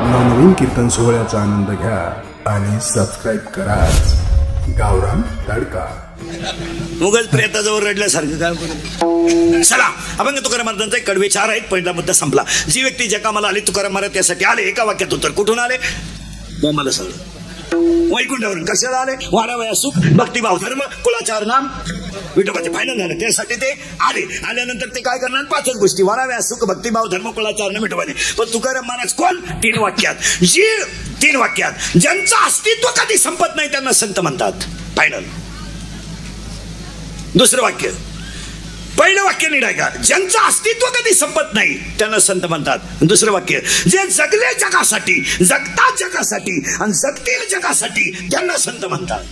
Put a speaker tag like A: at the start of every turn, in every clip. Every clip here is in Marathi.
A: नवनवीन कीर्तन सोहळ्याचा आनंद घ्या आणि सबस्क्राईब करा गावरान तडका.
B: मुघल प्रेताजवळ रडल्यासारखं काय. चला अभंग तुकाराम महाराजांचे कडवे 4 आहेत. पहिला मुद्दा संपला. जी व्यक्ती जगामाला आली तुकाराम महाराज त्यासाठी आले. एका वाक्यात उत्तर. कुठून आले? मला सांग. वैकुंठावरून. कशाला आले? वारावया सुख भक्तिभाव धर्म कुलाचार नाम विठोबाचे फायनल झालं. त्यासाठी ते आले. आल्यानंतर ते काय करणार? 5च गोष्टी. वारावया सुख भक्तिभाव धर्म कुलाचार नाम विठोबाने. पण तुकाराम महाराज कोण? 3 वाक्यात. जी 3 वाक्यात. ज्यांचं अस्तित्व कधी संपत नाही त्यांना संत म्हणतात. फायनल. दुसरं वाक्य. पहिलं वाक्य नीट ऐका. ज्यांचं अस्तित्व कधी संपत नाही त्यांना संत म्हणतात. दुसरं वाक्य. जे जगले जगासाठी, जगतात जगासाठी आणि जगतील जगासाठी त्यांना संत म्हणतात.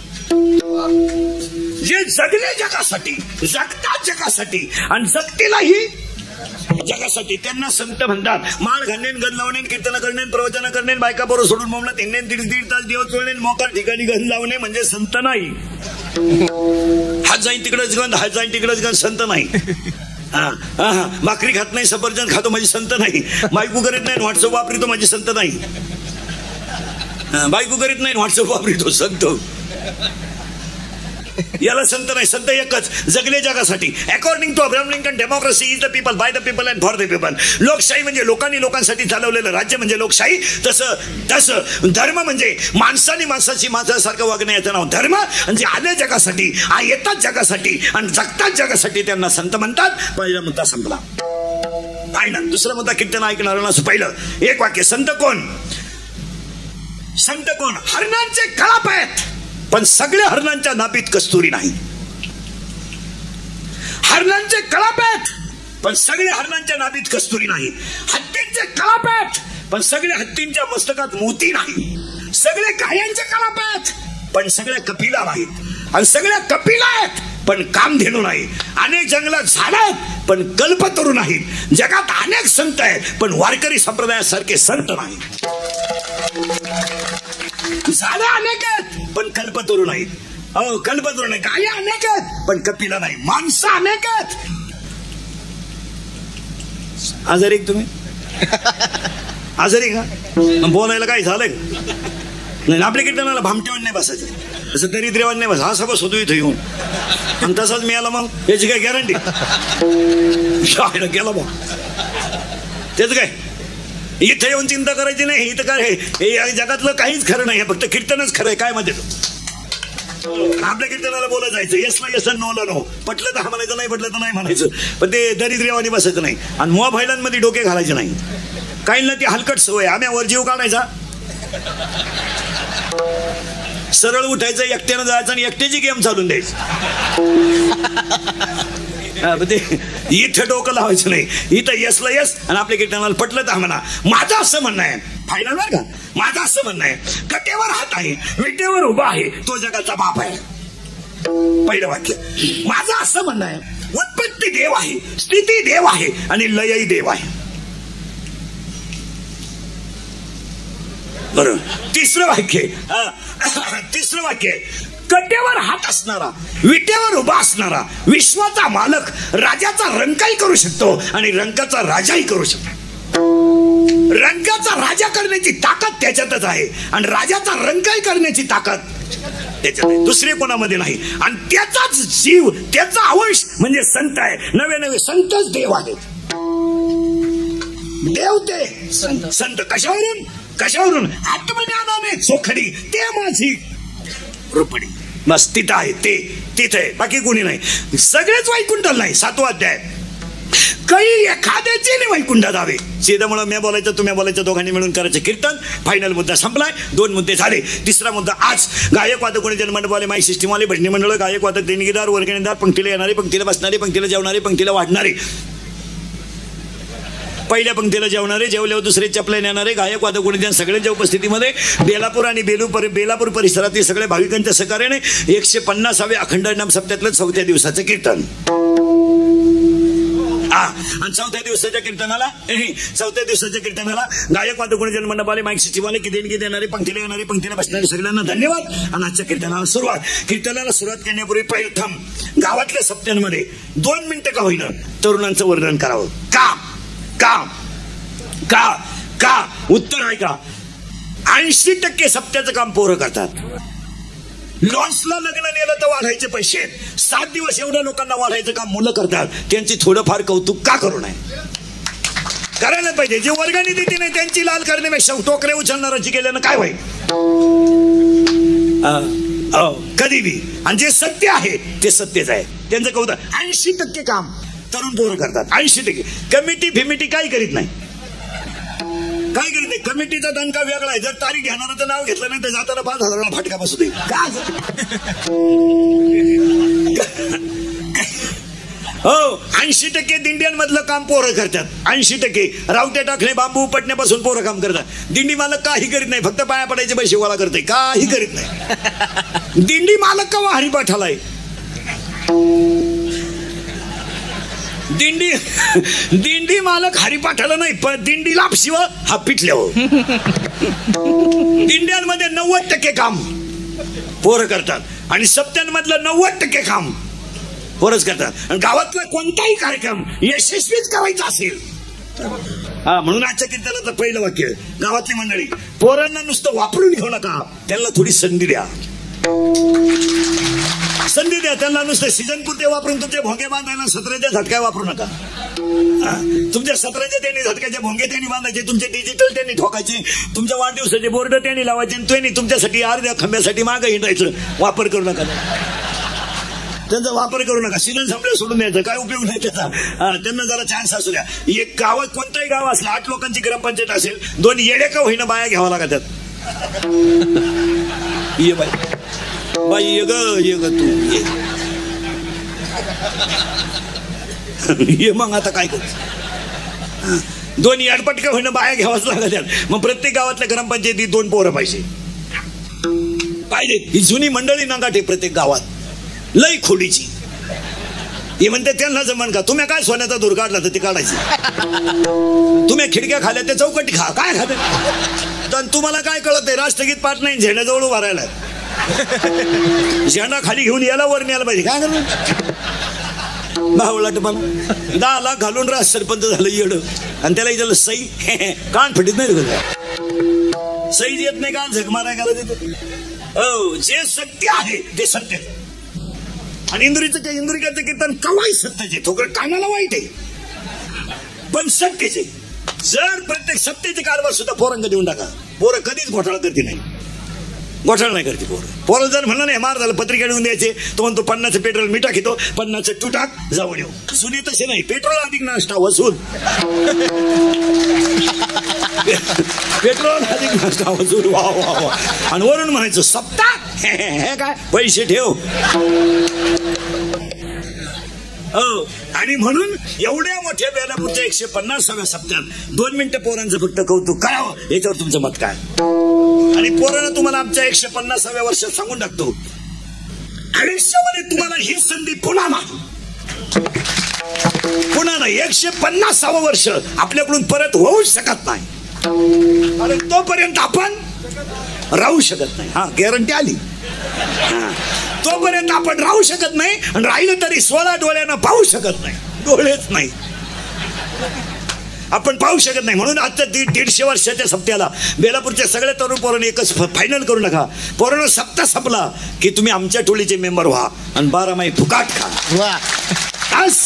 B: जे जगले जगासाठी, जगतात जगासाठी आणि जगतीलही जगासाठी त्यांना संत म्हणतात. माळ घालणे, गण लावणे, कीर्तन करणे, प्रवचन करणे, बायका बरोबर सोडून मोमला तिंगणे, 1.5 तास दिवस चोळणे, मोकार ठिकाणी गण लावणे म्हणजे संत नाही. हात जाईन तिकडेच गण, हात जाईन तिकडेच गण, संत नाही. भाकरी खात नाही, सफरचंद खातो माझी संत नाही. बायको करीत नाही, व्हॉट्सअप वापरितो माझी संत नाही. बायको करीत नाही, व्हॉट्सअप वापरितो संत. याला संत नाही. संत एकच. जगले जगासाठी. According to Abraham Lincoln democracy is the people by the people and for the people. लोकशाही म्हणजे लोकांनी लोकांसाठी चालवलेलं राज्य म्हणजे लोकशाही. तसं धर्म म्हणजे माणसाने माणसाची माणसासारखं वागणं याचं नाव धर्म. म्हणजे आले जगासाठी, येतात जगासाठी आणि जगतात जगासाठी त्यांना संत म्हणतात. पहिला मुद्दा संपला. फायनल. दुसरा मुद्दा कीर्तन ऐकणार. पहिलं 1 वाक्य. संत कोण? संत कोण? हरणांचे कळप आहेत पण सगळ्या हरणांच्या नाभीत कस्तुरी नाही. हरणांचे कळप आहेत पण सगळ्या हरणांच्या नाभीत कस्तुरी नाही. हत्तींचे कळप आहेत पण सगळ्या हत्तींच्या मस्तकात मोती नाही. सगळे गायांचे कळप आहेत पण सगळ्या कपिला नाहीत. आणि सगळ्या कपिला आहेत पण कामधेनू नाही. अनेक जंगलात झाड आहेत पण कल्पतरू नाहीत. जगात अनेक संत आहेत पण वारकरी संप्रदायासारखे संत नाहीत. झाडं अनेक आहेत पण कल्पतरू नाहीत. कल्पतरू नाही. गाया अनेक आहेत पण कपिला नाही. माणसं अनेक आहेत. आजारी तुम्ही? आजारी का? बोलायला काय झालंय? नाही. आपल्या कीर्तनाला भामटेवान नाही बसायचं. असं दरिद्रेवान नाही बस. हा सबस होतो इथं येऊन आणि तसाच मिळाला मग याची काय गॅरंटी? गेला मग त्याच काय. इथं येऊन चिंता करायची नाही. इथं काय हे जगातलं काहीच खरं नाही. फक्त कीर्तनच खरं आहे. काय मध्ये आपल्या कीर्तनाला बोला जायचं. येस ना येस, नो ला नो. पटलं तर हा म्हणायचं, नाही पटलं तर नाही म्हणायचं. पण ते दरिद्रेवानी बसायचं नाही. आणि मोबाईलांमध्ये डोके घालायचे नाही. काहींना ती हलकट सवय. आम्ही वर जीव काढायचा, सरळ उठायचं, एकट्यानं जायचं आणि एकट्याची गेम चालून द्यायची. इथं डोकं लावायचं नाही. इथं येसला येस आणि आपल्या कीर्तनाला पटलं तर म्हणा. माझं असं म्हणणं आहे. फायनल बरं का. माझं असं म्हणणं आहे. कटेवर हात आहे, विटेवर उभा आहे, तो जगाचा बाप आहे. पहिलं वाक्य. माझं असं म्हणणं आहे. उत्पत्ती देव आहे, स्थिती देव आहे आणि लयही देव आहे. बरोबर. तिसरं वाक्य. तिसरं वाक्य. कटेवर हात असणारा, विटेवर उभा असणारा, विश्वाचा मालक, राजाचा रंकाही करू शकतो आणि रंकाचा राजाही करू शकतो. रंकाचा राजा करण्याची ताकद त्याच्यातच आहे आणि राजाचा रंकाही करण्याची ताकद त्याच्यात आहे. दुसरे कोणामध्ये नाही. आणि त्याचाच जीव, त्याचा अंश म्हणजे संत आहे. नवे नवे संतच देव आहेत. देव ते संत. कशावरून? कशावरून? आत्मज्ञानाने चोखडी ते माझी रुपडी. बस तिथं आहे. ते तिथे आहे. बाकी कोणी नाही. सगळेच वैकुंठाला नाही. 7वा अध्याय. काही एखाद्याचे नाही वैकुंठात हवे. सीधामुळे मी बोलायचं, तुम्ही बोलायचं, दोघांनी मिळून करायचं कीर्तन. फायनल मुद्दा संपलाय. 2 मुद्दे झाले. तिसरा मुद्दा. आज गायक वादक कोणी जनमंडपवाले, माईक सिस्टीमवाले, भजनी मंडळ, गायक वादक, देणगीदार, वर्गणीदार, पंक्तीला येणारे, पंक्तीला बसणारे, पंक्तीला जेवणारे, पंक्तीला वाढणारे, पहिल्या पंक्तीला जेवणारे, जेवल्यावर दुसरे चपले नेणारे, गायक वादक गुणजन सगळ्यांच्या उपस्थितीमध्ये बेलापूर आणि बेलापूर परिसरातील सगळ्या भाविकांच्या सहकार्याने 150व्या अखंड नाम सप्त्यातलं 4थ्या दिवसाचं कीर्तन. आणि 4थ्या दिवसाच्या कीर्तनाला गायक वादक गुणजन मंडपाले, माईक सिस्टीमवाले, की देणगी देणारे, पंक्तीला येणारे, पंक्तीला बसणारे सगळ्यांना धन्यवाद. आणि आजच्या कीर्तनाला सुरुवात. कीर्तनाला सुरुवात करण्यापूर्वी प्रथम गावातल्या सप्त्यांमध्ये 2 मिनिटं का होईना तरुणांचं वर्णन करावं. का का का का उत्तर आहे का? 80% सप्त्याचं काम पोरं करतात. लॉन्सला लग्न नेलं तर वाढायचे पैसे, 7 दिवस एवढ्या लोकांना वाढायचं काम मुलं करतात. त्यांची थोडंफार कौतुक का करू नये? करायला पाहिजे. जे वर्गाने देते नाही त्यांची लाल करण्यापेक्षा टोकरे उचलणाराची केल्यानं काय होईल? कधी बी. आणि जे सत्य आहे ते सत्यच आहे. त्यांचं कौतुक. 80% काम तरुण पोरं करतात. 80%. कमिटी फिमिटी काही करीत नाही. काय करीत नाही. कमिटीचा दणका वेगळा आहे. जर तारीख घेणाराचं नाव घेतलं नाही तर जाताना 5,000 फटका बसू दे. हो, 80% दिंड्यांमधलं काम पोरं करतात. 80% रावटे टाकणे, बांबू उपटण्यापासून पोरं काम करतात. दिंडी मालक काही करीत नाही, फक्त पाया पडायचे पैसे गोळा करते. काही करीत नाही. दिंडी मालक का हरिपाठालाय? दिंडी मालक हरिपाठाला नाही, पण दिंडी लापशिव हा पिटल्यावर. दिंड्यांमध्ये 90% काम पोरं करतात आणि सप्त्यांमधलं 90% काम पोरच करतात. आणि गावातला कोणताही कार्यक्रम यशस्वीच करायचा असेल, म्हणून आजच्या कीर्तनाचं पहिलं वाक्य, गावातली मंडळी पोरांना नुसतं वापरून घेऊ नका, त्यांना थोडी संधी द्या. संधी द्या त्यांना. नुसतं सीझन पुरते वापरून तुमचे भोंगे बांधायला सत्राच्या झटक्या वापरू नका. तुमच्या सत्राचे त्यांनी झटक्याचे भोंगे त्यांनी बांधायचे, तुमचे डिजिटल त्यांनी ठोकायचे, तुमच्या वाढदिवसाचे बोर्ड त्यांनी लावायचे, त्यांनी तुमच्यासाठी अर्ध्या खंब्यासाठी मागं हिंडायचं. वापर करू नका त्यांचा. वापर करू नका. सीझन संपले सोडून द्यायचं, काय उपयोग नाही त्याचा. त्यांना जरा चान्स असू द्या. एक गावात कोणताही गाव असलं, 8 लोकांची ग्रामपंचायत असेल, 2 येडे का होईना बाया घ्यावा लागतात. ये बाई बाई ये ग तू ये. मग आता काय करायचं? 2 याडपटका होईना बाया घ्यावाच लागतात. मग प्रत्येक गावातल्या ग्रामपंचायतीत 2 पोरं पाहिजे. ही जुनी मंडळी नागाटे प्रत्येक गावात लई खोडीची. हे म्हणते त्यांना जमन का? तुम्ही काय सोन्याचा दूर काढला तर ते काढायची. तुम्ही खिडक्या खाल्या ते चौकटी खा. काय खाते? तर तुम्हाला काय कळत आहे? राष्ट्रगीत पाठ नाही, झेंड्याजवळ उभा राहिला. झेंडा खाली घेऊन याला वर न्यायला पाहिजे. काय करू? भावलाट मला 10 लाख घालून राज सरपंच झालं येड, आणि त्याला इथं सई कान फटीत नाही. सई येत नाही का? झक माराय का तिथे? हो, जे सत्य आहे ते सत्य. आणि इंद्रिकाचं कीर्तन कवाय सत्याचे, थोडं कानाला वाईट आहे पण सत्याचे. जर प्रत्येक सत्याचे कारभार सुद्धा पोरांना देऊन टाका. पोरं कधीच घोटाळा करते नाही. घोटाळा नाही करते पोरं जर म्हणलं नाही मार झालं पत्रिका देऊन द्यायचे, तो म्हणतो 50 पेट्रोल मी टाकीतो, 50 तू टाक, जाऊन येऊ. सुनी तसे नाही. पेट्रोल अधिक नाश्ता वसूल. पेट्रोल अधिक नाश्ता वसूल. वा वा वा. आणि वरून म्हणायचं सप्ताह हे काय पैसे ठेव. हो, आणि म्हणून एवढ्या मोठ्या बेलापूरच्या 150व्या सप्त्यात 2 मिनिटं पोरांचं फक्त कौतुक करावं. याच्यावर तुमचं मत काय? आणि पोरांना तुम्हाला आमच्या 150व्या वर्षात सांगून टाकतो, आयुष्यामध्ये तुम्हाला ही संधी पुन्हा नाही. 150वं वर्ष आपल्याकडून परत होऊ शकत नाही. आणि तोपर्यंत आपण राहू शकत नाही. हा, गॅरंटी आली. तोपर्यंत आपण राहू शकत नाही, आणि राहिलं तरी 16 डोळ्यानं पाहू शकत नाही. डोळेच नाही, आपण पाहू शकत नाही. म्हणून आजच्या 150 वर्षाच्या सप्त्याला बेलापूरच्या सगळ्या तरुण पोरांनी एकच फायनल करू नका. पोरांनो, सप्ताह संपला की तुम्ही आमच्या टोळीचे मेंबर व्हा आणि 12 महिने फुकाट खा. बस,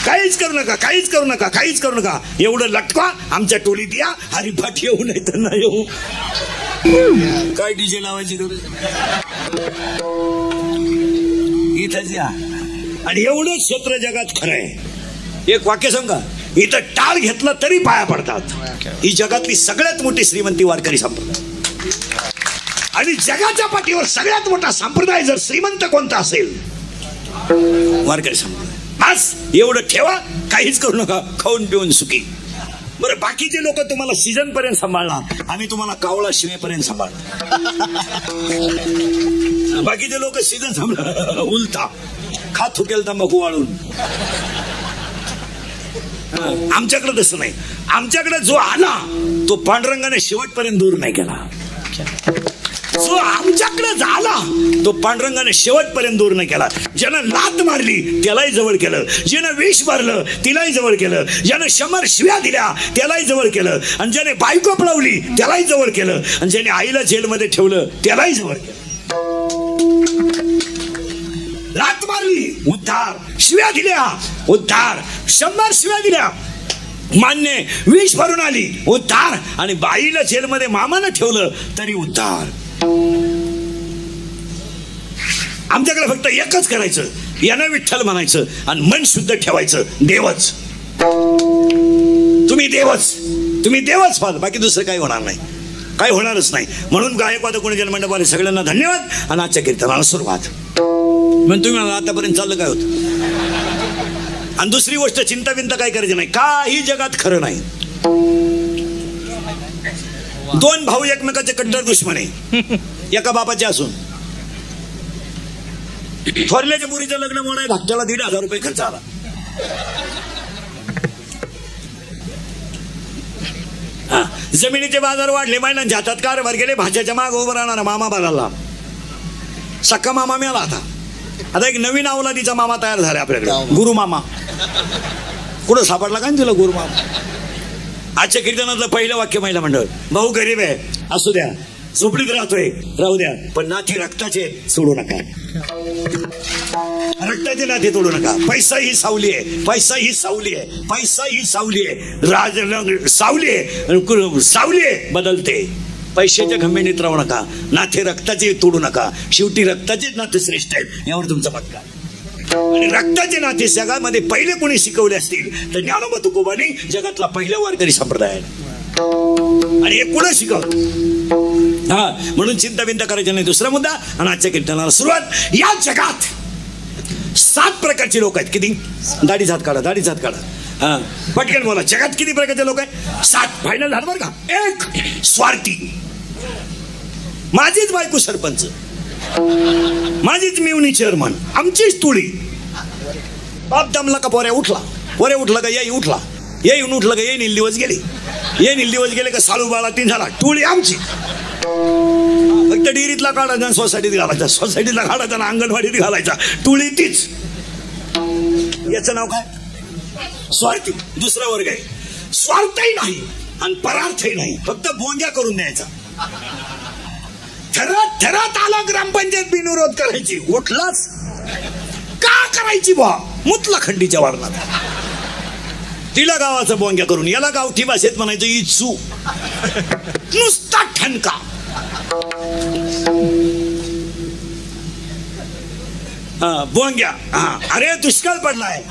B: काहीच करू नका, काहीच करू नका, काहीच करू नका. एवढं लटका आमच्या टोळीत या. हरिपाठ येऊ नाही तर नाही येऊ. काय डीजे लावायची गरज? इथंच या. आणि एवढं क्षेत्र जगात खरं आहे. एक वाक्य सांगा, इथं टाळ घेतलं तरी पाया पडतात. ही जगातली सगळ्यात मोठी श्रीमंती वारकरी संप्रदाय. आणि जगाच्या पाठीवर सगळ्यात मोठा संप्रदाय जर श्रीमंत कोणता असेल, वारकरी संप्रदाय. बस एवढं ठेवा, काहीच करू नका, खाऊन पिऊन सुखी. बरं, बाकीचे लोक तुम्हाला सीझन पर्यंत सांभाळणार, आम्ही तुम्हाला कावळा शिवेपर्यंत सांभाळणार. बाकीचे लोक सीझन सांभाळ उलटा खात थुकेल तंबाखू वाळून. आमच्याकडे तसं नाही. आमच्याकडे जो आला तो पांडुरंगाने शेवटपर्यंत दूर नाही केला. जो आमच्याकडे झाला तो पांडुरंगाने शेवटपर्यंत दूर नाही केला. ज्यानं लात मारली त्यालाही जवळ केलं, ज्यानं विष भरलं तिलाही जवळ केलं, ज्यानं 100 शिव्या दिल्या त्यालाही जवळ केलं, आणि ज्याने बायको पळवली त्यालाही जवळ केलं, आणि ज्याने आईला जेलमध्ये ठेवलं त्यालाही जवळ केलं. लात मारली उद्धार, शिव्या दिल्या उद्धार, 100 शिव्या दिल्या मान्य, विष भरून आली उद्धार, आणि बाईला जेलमध्ये मामानं ठेवलं तरी उद्धार. आमच्याकडे फक्त एकच करायचं, यानं विठ्ठल म्हणायचं आणि मन शुद्ध ठेवायचं. देवच तुम्ही, देवच तुम्ही, देवच व्हाल, बाकी दुसरं काही होणार नाही, काही होणारच नाही. म्हणून गायकवाद गुणजन मंडपाने सगळ्यांना धन्यवाद आणि आजच्या कीर्तनाला सुरुवात. पण तुम्ही आतापर्यंत चाललं काय होतं. आणि दुसरी गोष्ट, चिंता बिंता काय करायची नाही, काही जगात खरं नाही. 2 भाऊ एकमेकाचे कट्टर दुश्मन आहे, एका बापाचे असून. थोरल्याच्या मुलीचं लग्न मोडाय धाकट्याला 1,500 रुपये खर्च आला. जमिनीचे बाजार वाढले, महिलांच्या हातात कारभार गेले, भाज्याच्या माग उभं राहणारा मामा बदलला, सक्का मामा मिळाला. आता एक नवीन अवलादीचा मामा तयार झाला आपल्याकडे, गुरु मामा. कुठं सापडला का तुला गुरु मामा. आजच्या कीर्तनातलं पहिलं वाक्य महिला मंडळ, भाऊ गरीब आहे असू द्या, झोपडीत राहतोय राहू द्या, पण नाती रक्ताचे सोडू नका, रक्ताचे नाते तोडू नका. पैसा ही सावली आहे, पैसा ही सावली आहे, पैसा ही सावली आहे, राज सावली आहे, सावली आहे बदलते. पैशाच्या खंबीणीत राहू नका, नाते रक्ताचे तोडू नका, शेवटी रक्ताचेच नाते श्रेष्ठ आहेत यावर तुमचा मत काय. आणि रक्ताचे नाते जगामध्ये पहिले कोणी शिकवले असतील तर ज्ञानोबा तुकोबांनी जगातला पहिला वारकरी संप्रदाय आहे. आणि हे कुणा शिकवत. हा, म्हणून चिंता बिंता करायची नाही. दुसरा मुद्दा आणि आजच्या कीर्तनाला सुरुवात. या जगात 7 प्रकारचे लोक आहेत. किती? दाढीच हात काढा, दाढीच हात काढा. हा, पटकन बोला. जगात किती प्रकारचे लोक आहेत? 7. फायनल झालं बरं का. 1 स्वार्थी, माझीच बायको सरपंच, माझीच मिवणी चेअरमन, आमचीच तुळी. बाप दमला का पोऱ्या उठला, पोऱ्या उठला का याई उठला, येऊन उठलं का येईन दिवस गेले, येईन दिवस गेले का साळू बाळा 3 झाला. टोळी आमची. फक्त डेअरीतला काढायचा, सोसायटीत घालायचा, सोसायटीतला काढायचा ना अंगणवाडीत घालायचा. टोळी तीच. याचं नाव काय? स्वार्थी. दुसरा वर्ग आहे स्वार्थही नाही आणि परार्थही नाही, फक्त बोंग्या करून द्यायचा. थरात थरात आला ग्रामपंचायत बिनविरोध करायची, उठलाच का करायची बा, मुतला खंडीच्या वारणात. तिला गावाचा बोंग्या करून, याला गावठी भाषेत म्हणायचं इचू, नुसता ठणका. बोंग्या. अरे दुष्काळ पडलाय,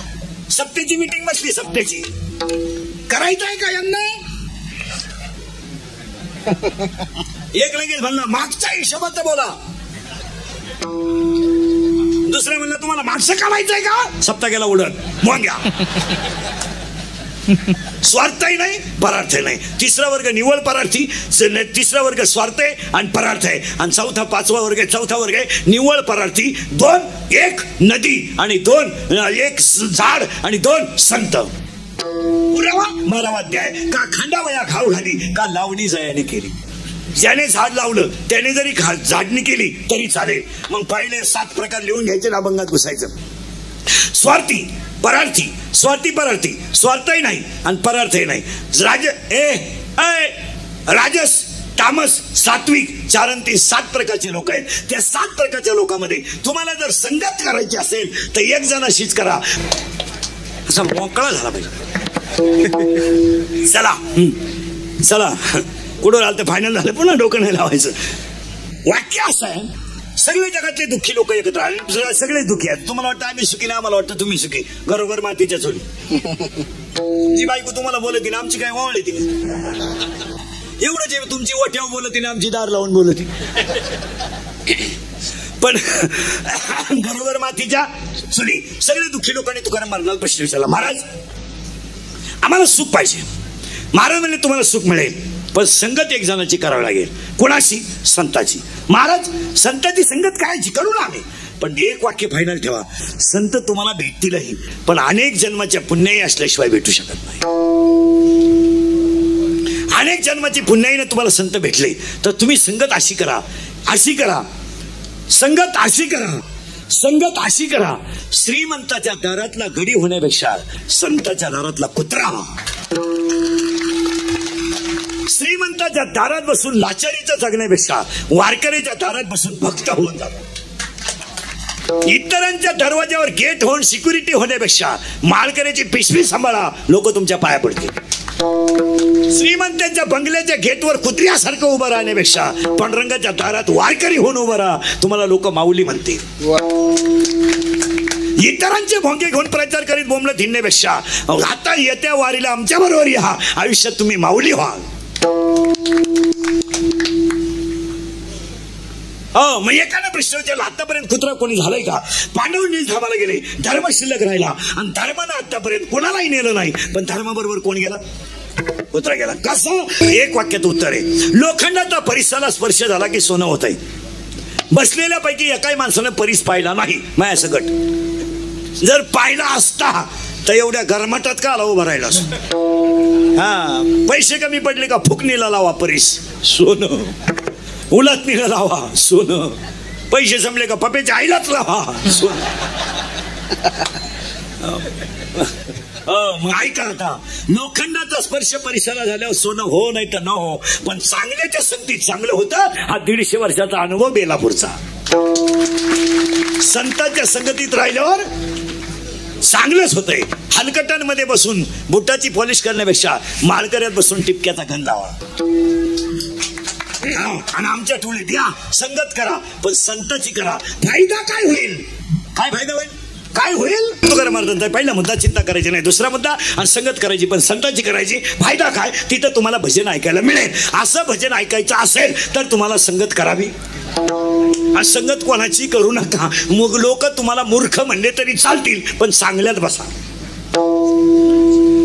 B: सप्तेची मीटिंग बसली, सप्तेची करायचं आहे का यांना. एक लगेच म्हणलं मागच्या हिशोबात बोला, दुसऱ्या म्हणलं तुम्हाला मागचं काढायचंय का, सप्ताह गेला उडत. बोंग्या. स्वार्थही नाही परार्थही नाही. तिसरा वर्ग निव्वळ परार्थी, तिसरा वर्ग स्वार्थ आहे आणि परार्थ आहे, आणि चौथा 5वा वर्ग आहे, चौथा वर्ग आहे निव्वळ परार्थी. 2 1 नदी आणि 2 1 झाड आणि 2 संत. पुरावा मरावाध्याय का खांडावया खाऊ घाली का लावणी जयाने केली. ज्याने झाड लावलं त्याने जरी झाडणी केली तरी चालेल. मग पहिले 7 प्रकार लिहून घ्यायचे, अभंगात घुसायचं. स्वार्थी, परार्थी, स्वार्थी, परार्थी. स्वार्थही नाही आणि परार्थही नाही. राजस, तामस, सात्विक, 4 आणि 3 7 प्रकारचे लोक आहेत. त्या 7 प्रकारच्या लोकांमध्ये तुम्हाला जर संगत करायची असेल तर एक जण अशीच करा, असा मोकळा झाला पाहिजे. चला चला, कुठं राहिलं तर फायनल झालं, पुन्हा डोकं नाही लावायचं. वाक्य असं आहे, सगळे जगातले दुःखी लोक एकत्र आले, सगळे दुःखी आहेत. तुम्हाला वाटतं आम्ही सुखी नाही, आम्हाला वाटतं तुम्ही सुखी. घरोघर मातीच्या चोरी. जी बायको तुम्हाला बोलती ना, आमची काय वावळी ती एवढंच आहे. तुमची ओठ्यावर बोलती ना, आमची दार लावून बोलती. पण घरोघर मातीच्या चोरी. सगळे दुःखी लोकांनी तुकाराम महाराजांना प्रश्न विचारला, महाराज आम्हाला सुख पाहिजे. महाराज म्हणले तुम्हाला सुख मिळेल, पण संगत एक जणाची करावी लागेल. कोणाशी? संताची. महाराज संताची संगत करायची, करू ना आम्ही, पण एक वाक्य फायनल ठेवा, संत तुम्हाला भेटतीलही पण अनेक जन्माच्या पुण्याई असल्याशिवाय भेटू शकत नाही. अनेक जन्माची पुण्याईने तुम्हाला संत भेटले तर तुम्ही संगत अशी करा अशी करा, संगत अशी करा, संगत अशी करा. श्रीमंताच्या दारातला गडी होण्यापेक्षा संताच्या दारातला कुत्रा. श्रीमंताच्या दारात बसून लाचारीचं जगण्यापेक्षा वारकऱ्याच्या दारात बसून भक्त होऊन जातो. इतरांच्या दरवाज्यावर गेट होऊन सिक्युरिटी होण्यापेक्षा माळकऱ्याची पिशवी सांभाळा, लोक तुमच्या पाया पडतील. श्रीमंतांच्या बंगल्याच्या गेटवर कुत्र्यासारखं उभं राहण्यापेक्षा पांडुरंगाच्या दारात वारकरी होऊन उभं राहा, तुम्हाला लोक माऊली म्हणतील. इतरांचे भोंगे घेऊन प्रचार करीत बोंबलत हिंडण्यापेक्षा आता येत्या वारीला आमच्या बरोबर या, आयुष्यात तुम्ही माऊली व्हाल. मग एकाने प्रश्न विचारला, आतापर्यंत कुत्रा कोणी झालंय का? पांडव नीलधामाला गेले, धर्म शिल्लक राहिला आणि धर्मानं आतापर्यंत कोणालाही नेलं नाही, पण धर्माबरोबर कोण गेला? कुत्रा गेला. कसं? एक वाक्यात उत्तर आहे, लोखंडाचा परिसाला स्पर्श झाला की सोनं होत आहे. बसलेल्या पैकी एकाही माणसानं परीस पाहिला नाही माया सकट. जर पाहिला असता तर एवढ्या गरमाटात का आला उभा राहिला? हा, पैसे कमी पडले का फुकणीला लावा परीस सोनं, उलटणीला लावा सोनं, पैसे संपले का पप्याच्या आईलाच लावा सोनं. मग ऐका आता, लोखंडाचा स्पर्श परिसराला झाल्यावर सोनं हो नाही तर न हो, पण चांगल्याच्या संगतीत चांगलं होतं. हा 150 वर्षाचा अनुभव बेलापूरचा. संतांच्या संगतीत राहिल्यावर चांगलंच होतंय. हलकटांमध्ये बसून बुटाची पॉलिश करण्यापेक्षा माळकऱ्यात बसून टिपक्याचा गंध लावा. आणि आमच्या टोळीत या, संगत करा, पण संताची करा. फायदा काय होईल? काय फायदा होईल? काय होईल? तुकाराम महाराजांचा पहिला मुद्दा चिंता करायची नाही, दुसरा मुद्दा आणि संगत करायची, पण संतांची करायची. फायदा काय? तिथं तुम्हाला भजन ऐकायला मिळेल. असं भजन ऐकायचं असेल तर तुम्हाला संगत करावी. संगत कोणाची करू नका. मग लोक तुम्हाला मूर्ख म्हणले तरी चालतील, पण चांगल्यात बसा.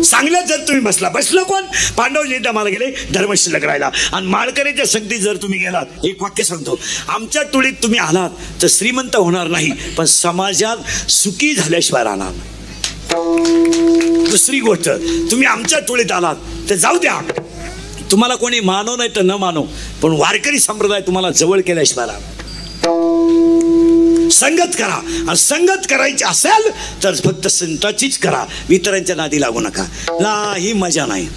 B: चांगल्यात जर तुम्ही बसलं कोण? पांडव नीलधामाला गेले, धर्म शिल्लक राहिला. आणि माळकऱ्याच्या संगतीत जर तुम्ही गेलात, एक वाक्य सांगतो, आमच्या टोळीत तुम्ही आलात तर श्रीमंत होणार नाही, पण समाजात सुखी झाल्याशिवाय राहणार नाही. दुसरी गोष्ट, तुम्ही आमच्या टोळीत आलात तर जाऊ द्या, तुम्हाला कोणी मानो नाही तर न मानो, पण वारकरी संप्रदाय तुम्हाला जवळ केल्याशिवाय राहणार. संगत करा. आणि संगत करायची असेल तर फक्त संताचीच करा, इतरांच्या नादी लागू नका. काही मजा नाही,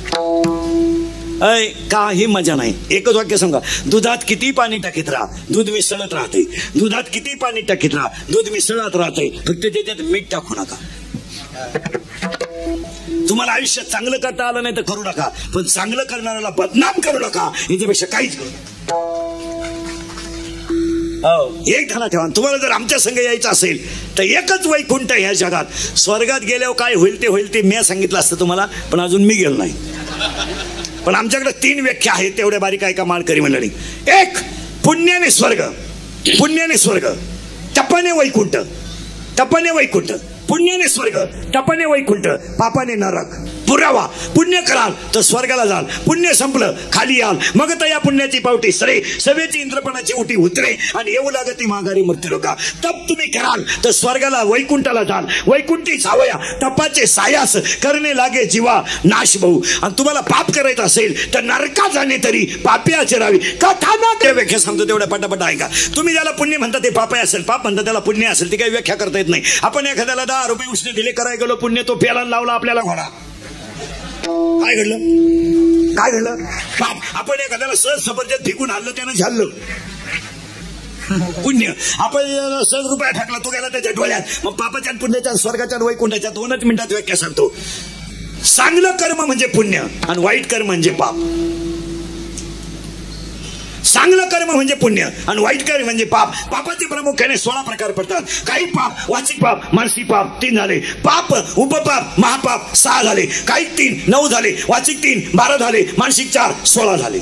B: काही मजा नाही. एकच वाक्य सांगा, दुधात किती पाणी टाकीत राहा, दूध मिसळत राहते. दुधात किती पाणी टाकीत राहा, दूध मिसळत राहते, फक्त त्याच्यात मीठ टाकू नका. तुम्हाला आयुष्यात चांगलं करता आलं नाही तर करू नका, पण चांगलं करणाऱ्याला बदनाम करू नका. याच्यापेक्षा काहीच करू नका. एक ध्यानात ठेवा, तुम्हाला जर आमच्या संग यायचं असेल तर एकच वैकुंठ ह्या जगात. स्वर्गात गेल्यावर काय होईल ते मी सांगितलं असतं तुम्हाला, पण अजून मी गेलो नाही. पण आमच्याकडे 3 व्याख्या आहेत, तेवढ्या बारीक ऐका माळकरी मंडळी. एक, पुण्याने स्वर्ग, पुण्याने स्वर्ग, तपाने वैकुंठ, तपाने वैकुंठ. पुण्याने स्वर्ग, तपाने वैकुंठ, पापाने नरक. पुरावा, पुण्य कराल तर स्वर्गाला जाल, पुण्य संपलं खाली याल, मग तर या पुण्याची पावटी सरे, सभेची इंद्रपणाची उठी उतरे आणि येऊ लागती माघारी मृत्यू लोका. तप तुम्ही कराल तर स्वर्गाला वैकुंठाला जाल, वैकुंठी सावया तपाचे सायास करणे लागे जीवा नाश भाऊ. आणि तुम्हाला पाप करायचं असेल तर नरका जाणे तरी पापी आचरावी. कथा ना ते व्याख्या सांगतो, तेवढ्या पटापट ऐका. तुम्ही ज्याला पुण्य म्हणता ते पाप असेल, पाप म्हणता त्याला पुण्य असेल, ती काही व्याख्या करता येत नाही. आपण एखाद्याला 10 रुपये उसने दिले, करायला गेलो पुण्य, तो प्याला लावला आपल्याला घोडा. काय घडलं? काय घडलं? पाप. आपण एखाद्याला सहज सफरचंद फेकून हल्लं, त्यानं झालं पुण्य. आपण सहज रुपया टाकला, तो गेला त्याच्या डोळ्यात. मग पापाच्या पुण्याच्या स्वर्गाच्या वैकुंठाच्या 2च मिनिटात व्याख्या सांगतो. चांगलं कर्म म्हणजे पुण्य आणि वाईट कर्म म्हणजे पाप. चांगलं कर्म म्हणजे पुण्य आणि वाईट कर्म म्हणजे पाप. पापाचे प्रामुख्याने 16 प्रकार पडतात. काही पाप, वाचिक पाप, मानसिक पाप 3 झाले. पाप उपपाप महापाप 6 झाले. काही 3, 9 झाले. वाचिक 3, 12 झाले. मानसिक 4, 16 झाले.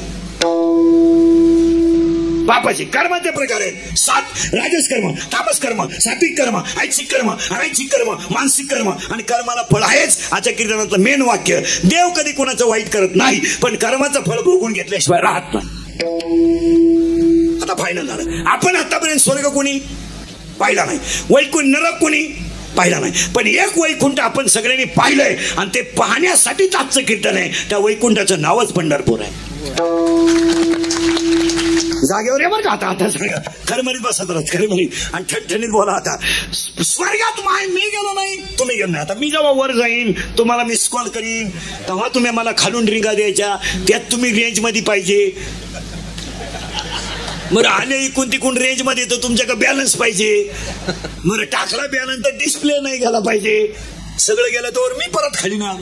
B: पापाचे कर्माचे प्रकार आहेत 7. राजस कर्म, तामस कर्म, सात्विक कर्म, ऐच्छिक कर्म, अनैच्छिक कर्म, मानसिक कर्म. आणि कर्माला फळ आहेच. आजच्या कीर्तनातलं मेन वाक्य, देव कधी कोणाचं वाईट करत नाही, पण कर्माचं फळ भोगून घेतल्याशिवाय राहत नाही. आता फायनल झालं. आपण आतापर्यंत स्वर्ग कोणी पाहिला नाही, वैकुंठ नरक कोणी पाहिला नाही, पण एक वैकुंठ आपण सगळ्यांनी पाहिलंय आणि ते पाहण्यासाठीच आजचं कीर्तन आहे. त्या वैकुंठाचं नावच पंढरपूर आहे. जागेवर आहे बरं का आता सांगा खरमरीत बसत राहत खरमरीत आणि ठणठणीत बोला. आता स्वर्गात मी गेलो नाही तुम्ही गेलो नाही. आता मी जेव्हा वर जाईन तुम्हाला मिस कॉल करीन तेव्हा तुम्ही मला खालून रिंगा द्यायच्या त्यात तुम्ही रेंज मध्ये पाहिजे. बरं आले इकून तिकून रेंज मध्ये तर तुमच्याकडे बॅलन्स पाहिजे. बरं टाकला बॅलन्स तर डिस्प्ले नाही गेला पाहिजे. सगळं गेलं तर मी परत खाली ना.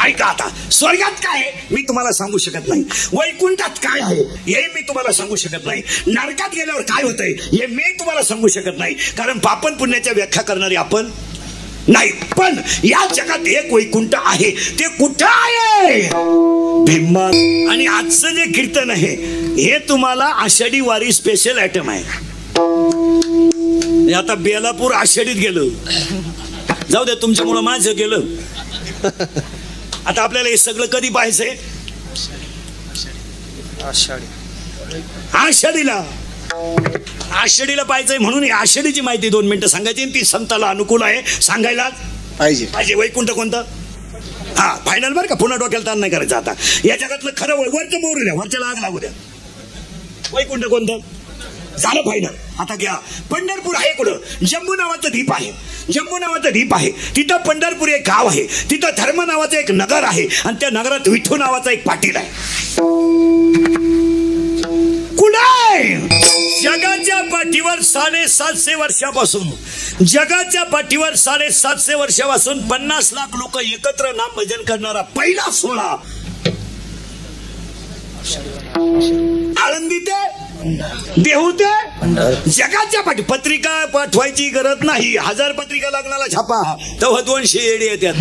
B: ऐका आता स्वर्गात काय आहे मी तुम्हाला सांगू शकत नाही. वैकुंठात काय आहे हे मी तुम्हाला सांगू शकत नाही. नरकात गेल्यावर काय होतंय हे मी तुम्हाला सांगू शकत नाही. कारण पापन पुण्याच्या व्याख्या करणारे आपण नाही. पण या जगात एक वैकुंठ आहे. ते कुठं आहे भीमा. आणि आजचं जे कीर्तन आहे हे तुम्हाला आषाढी वारी स्पेशल आयटम आहे. आता बेलापूर आषाढीत गेलं जाऊ दे तुमच्यामुळं माझं गेलं. आता आपल्याला हे सगळं कधी पाहायचंय आषाढीला पाहायचंय. म्हणून आषाढीची माहिती 2 मिनिटं सांगायची. ती संताला अनुकूल आहे सांगायला पाहिजे. वैकुंठ कोणतं हा फायनल बरं का. पुन्हा डोक्याला ताण नाही करायचं. आता या जगातलं खरं वरचं मोरू द्या वरच्या लाग लागू द्या. वैकुंठ कोणतं झालं फायनल. आता घ्या पंढरपूर आहे कुठं जम्बू नावाचं द्वीप आहे. जम्बू नावाचं द्वीप आहे तिथं पंढरपूर एक गाव आहे. तिथं धर्म नावाचं एक नगर आहे आणि त्या नगरात विठू नावाचा एक पाटील आहे. कुठे जगाच्या पाठीवर 750 वर्षापासून जगाच्या पाठीवर 750 वर्षापासून 50 लाख लोक एकत्र नाम भजन करणारा पहिला सोहळा आळंदी ते देहू ते जगाच्या पाठी. पत्रिका पाठवायची गरज नाही. 1000 पत्रिका लग्नाला छापा तेव्हा 200 येडे येतात.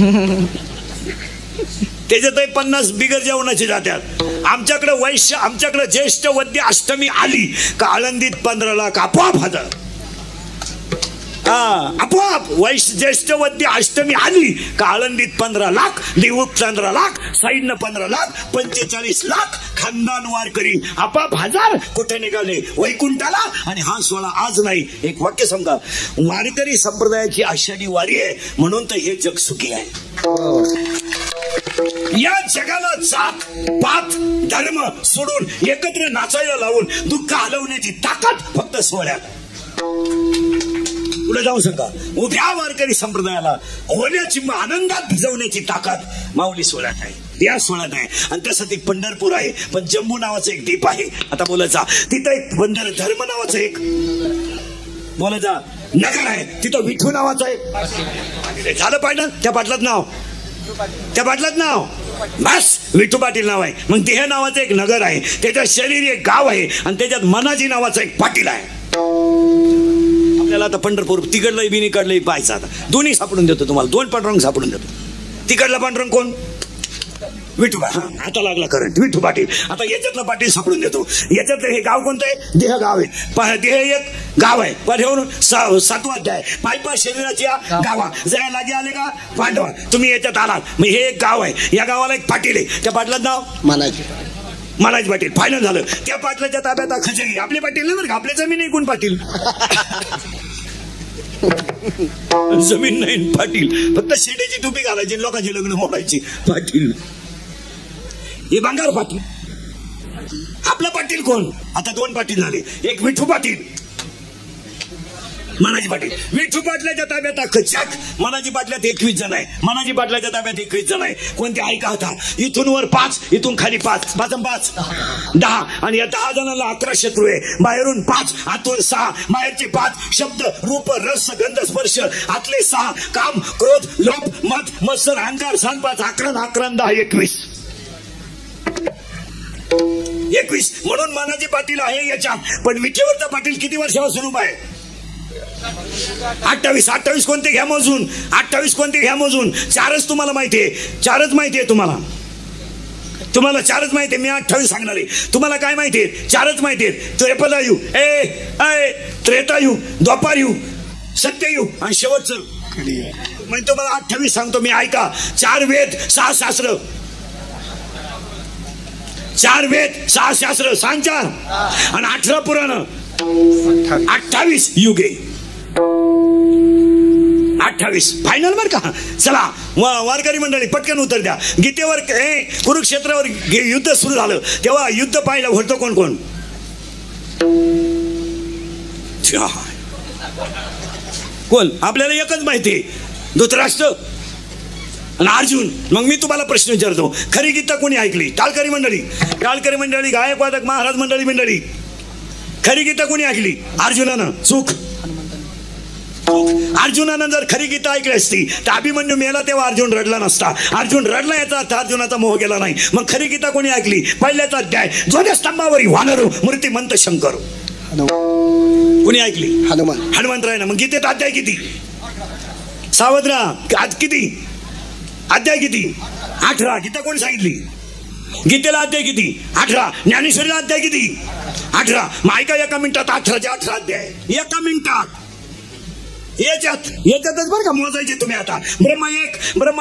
B: त्याच्यातही 50 बिगर जेवणाची जातात. आमच्याकडे ज्येष्ठ वद्य अष्टमी आली का आळंदीत 15 लाख आपोआप 1000 आपोआप. ज्येष्ठ वद्य अष्टमी आली का आळंदीत 15 लाख देऊळ 15 लाख साईडनं 15 लाख 45 लाख खानदान वारकरी आपाप 1000 कुठे निघाले वैकुंठाला. आणि हा सोहळा आज नाही. एक वाक्य समजा वारकरी संप्रदायाची आषाढी वारी आहे म्हणून तर हे जग सुखी आहे. या जगाला जात पात धर्म सोडून एकत्र नाचायला लावून दुःख हलवण्याची ताकद फक्त सोहळ्यात. पुढे जाऊ सांगा उभ्या वारकरी संप्रदायाला होण्याची आनंदात भिजवण्याची ताकद माऊली सोहळ्यात आहे. या सोहळ्यात आहे. आणि त्यासाठी पंढरपूर आहे. पण जम्बू नावाचं एक द्वीप आहे. आता बोलायचा तिथं एक धर्म नावाचं एक बोलायचा नगर आहे. तिथं विठू नावाचं एक झालं पाहिजे. त्या पाटलात नाव बस विठू पाटील नाव आहे. मग देह नावाचं एक नगर आहे. त्याच्यात शरीर एक गाव आहे आणि त्याच्यात मनाजी नावाचा एक पाटील आहे. आपल्याला आता पंढरपूर तिकडलंही बिनी कडलंही पाहायचं. आता दोन्ही सापडून देतो तुम्हाला. 2 पांडुरंग सापडून देतो. तिकडला पांडुरंग कोण विठू. आता लागला करंट विठू पाटील. आता याच्यातलं पाटील सापडून देतो. याच्यातलं हे गाव कोणतं आहे देह गाव आहे. देह एक गाव आहे. पण 7वा अध्याय पायपा शरीराच्या गावा जरा लागे आले का पांडवा तुम्ही याच्यात आलात. मग हे एक गाव आहे. या गावाला एक पाटील आहे. त्या पाटलाचं नाव मनाजी पाटील. फायनल झालं. त्या पाटलाच्या ताब्यात खजरी आपले पाटील नाही बरं का. आपल्या जमीन एकूण पाटील जमीन नाही पाटील. फक्त शेड्याची टोपी घालायची लोकांची लग्न मोडायची पाटील. हे बंगार पाटील. आपला पाटील कोण. आता 2 पाटील झाले. एक विठू पाटील मनाजी पाटील. विठू पाटलाच्या ताब्यात अख्खं जग. मनाजी पाटल्यात 21 जण आहे. मनाजी पाटलाच्या ताब्यात 21 जण आहे. कोणते ऐका होता इथून वर 5 इथून खाली 5 5 10 आणि या 10 जणांना 11 शत्रू आहे. बाहेरून 5 आतून 6 बाहेरचे 5 शब्द रूप रस गंध स्पर्श आतले 6 काम क्रोध लोभ मत मत्सर अहंकार 5 11 11 10 21 म्हणून मनाजी पाटील आहे याच्यात. पण विठेवरचा पाटील किती वर्षापासून उभा आहे 28 कोणते घ्या मोजून. 28 कोणते घ्या मोजून. 4च तुम्हाला माहितीये. 4च माहितीये तुम्हाला 4च माहितीये. मी 28 सांगणार आहे. तुम्हाला काय माहितीये 4च माहितीये. त्रेपदायु त्रेतायु द्वापारयु सत्ययु आणि शेवटचं म्हणजे तुम्हाला 28 सांगतो मी. ऐका 4 वेद 6 शास्त्र 4 वेद 6 शास्त्र सांग 4 आणि 18 पुराण 28 युगे 28 फायनल बर का. चला वारकरी मंडळी पटकन उत्तर द्या. गीतेवर कुरुक्षेत्रावर युद्ध सुरू झालं तेव्हा युद्ध पाहिलं होतं कोण कोण कोण? आपल्याला एकच माहिती, धृतराष्ट्र आणि अर्जुन. मग मी तुम्हाला प्रश्न विचारतो, खरी गीता कोणी ऐकली? टाळकरी मंडळी, गायकवादक महाराज मंडळी. खरी गीता कोणी ऐकली? अर्जुनानं. चूक. अर्जुनानं जर खरी गीता ऐकली असती तर अभिमन्यू मेला तेव्हा अर्जुन रडला नसता. अर्जुन रडला याचा अर्थ अर्जुनाचा मोह गेला नाही. मग खरी गीता कोणी ऐकली? पहिल्याचा अध्याय, ध्वजस्तंभावरी वानर मूर्तिमंत शंकर. कोणी ऐकली? हनुमंतरायनं. मग गीतेत अध्याय किती? सावध राहा. आज किती अध्याय? किती? 18. गीता कोणी सांगितली? गीतेला अध्याय किती? 18. ज्ञानेश्वरीला अध्याय किती? 18. मग ऐका, एका मिनिटात 18चे 18 अध्याय. एका मिनिटात याच्यातच बरं का मोजायचे तुम्ही. आता ब्रह्म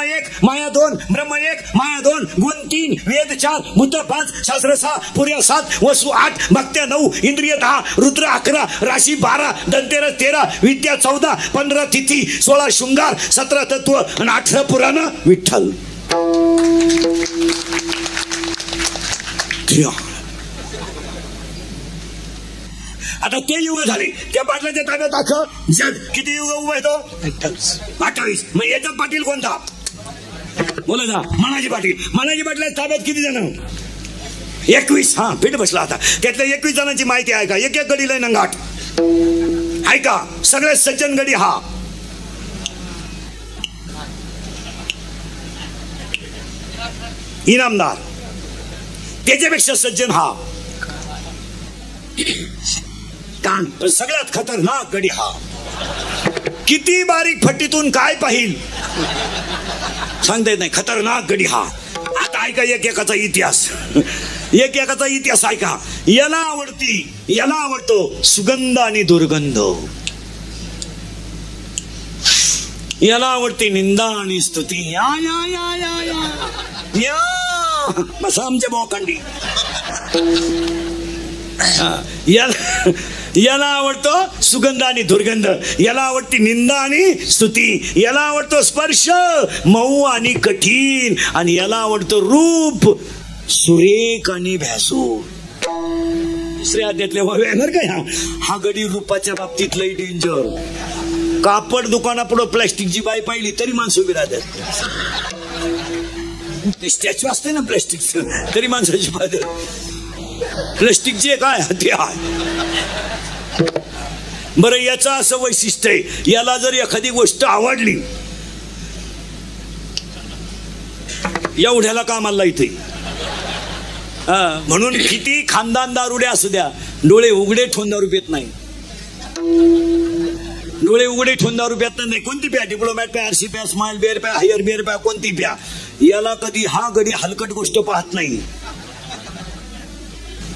B: एक, माया 2, ब्रह्म 1, माया 2, गुण 3, वेद 4, बुद्ध 5, शास्त्र 6, पुर्या 7, वसू 8, भक्त्या 9, इंद्रिय 10, रुद्र 11, राशी 12, धनतेरस 13, विद्या 14, 15 तिथी, 16 शृंगार, 17 तत्व आणि 18 पुराण विठ्ठल. आता ते युग झाले. त्या पाटलाच्या ताब्यात अख्खं जग. किती युग उभं आहे तो? 28. मग याचा पाटील कोणता? बोला ना. मनाजी पाटलाच्या ताब्यात किती जण? 21. हा, पीठ बसला. आता त्यातल्या 21 जणांची माहिती आहे का? एक गडी लय नंगाट. ऐका, सगळ्यात सज्जन गडी हा. इनामदार. त्याच्यापेक्षा सज्जन हा. पण सगळ्यात खतरनाक गडी हा. किती बारीक फट्टीतून काय पाहिल सांगता येत नाही. खतरनाक गडी हा. आता ऐका एकेकाचा इतिहास ऐका. याला आवडतो सुगंध आणि दुर्गंध. याला आवडते निंदा आणि स्तुती. या बस आमच्या बोकांडी. याला आवडतो सुगंध आणि दुर्गंध. याला आवडती निंदा आणि स्तुती. याला आवडतो स्पर्श मऊ आणि कठीण. आणि याला आवडतो रूप सुरेख आणि भ्यासूर. दुसऱ्या अध्यायातले बरं का. हा गडी रूपाच्या बाबतीत लई डेंजर. कापड दुकानापुढं प्लॅस्टिकची बाई पाहिली तरी माणसं उभी राहतात. ते स्टॅच्यू असते ना प्लॅस्टिकचं, तरी माणसाची पाहतात. प्लॅस्टिकचे काय ते आहे. बरं, याचं असं वैशिष्ट्य आहे, याला जर एखादी गोष्ट आवडली, एवढ्याला कामाला इथे. म्हणून किती खानदान दारुडे असू द्या, डोळे उघडे ठेवून दारू पित नाही. डोळे उघडे ठेवून दारू पित नाही. कोणती प्या? डिप्लोमॅट प्या, आरसी प्या, स्माइल बिअर प्या, हायर बिअर प्या, कोणती प्या. याला कधी हा गडी हलकट गोष्ट पाहत नाही.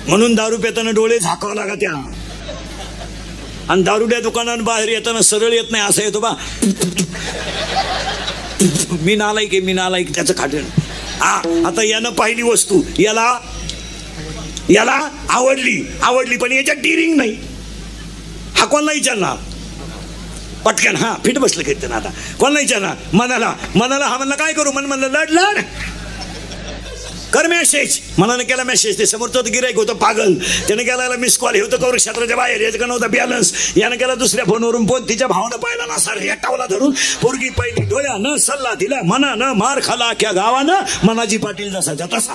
B: म्हणून दारू पिताना डोळे झाकावं लागा त्या. आणि दारुड्या दुकानात बाहेर येताना सरळ येत नाही, असं येतो बा. मी नालायक त्याचं खाटण. आता यानं पाहिली वस्तू याला आवडली पण याच्यात डिरिंग नाही. हा कोणाला विचारणार पटकन? हा, फिट बसलं घेत ना. आता कोणाला विचारणार? मनाला हा म्हणला काय करू? म्हणलं लढ कर मेसेज. मनाने केला मेसेज. ते समोरचं गिराईक होतं पागल, त्याने केला मिस कॉल. हे होतं कवर क्षेत्राच्या बाहेर, याचं नव्हतं बॅलन्स. यानं केला दुसऱ्या फोनवरून फोन. तिच्या भावानं पाहिला ना सर रेटावला धरून. पोरगी पहिली डोळ्यानं सल्ला दिला, मनानं मार खाला अख्ख्या गावानं. मनाजी पाटील जसाच्या तसा.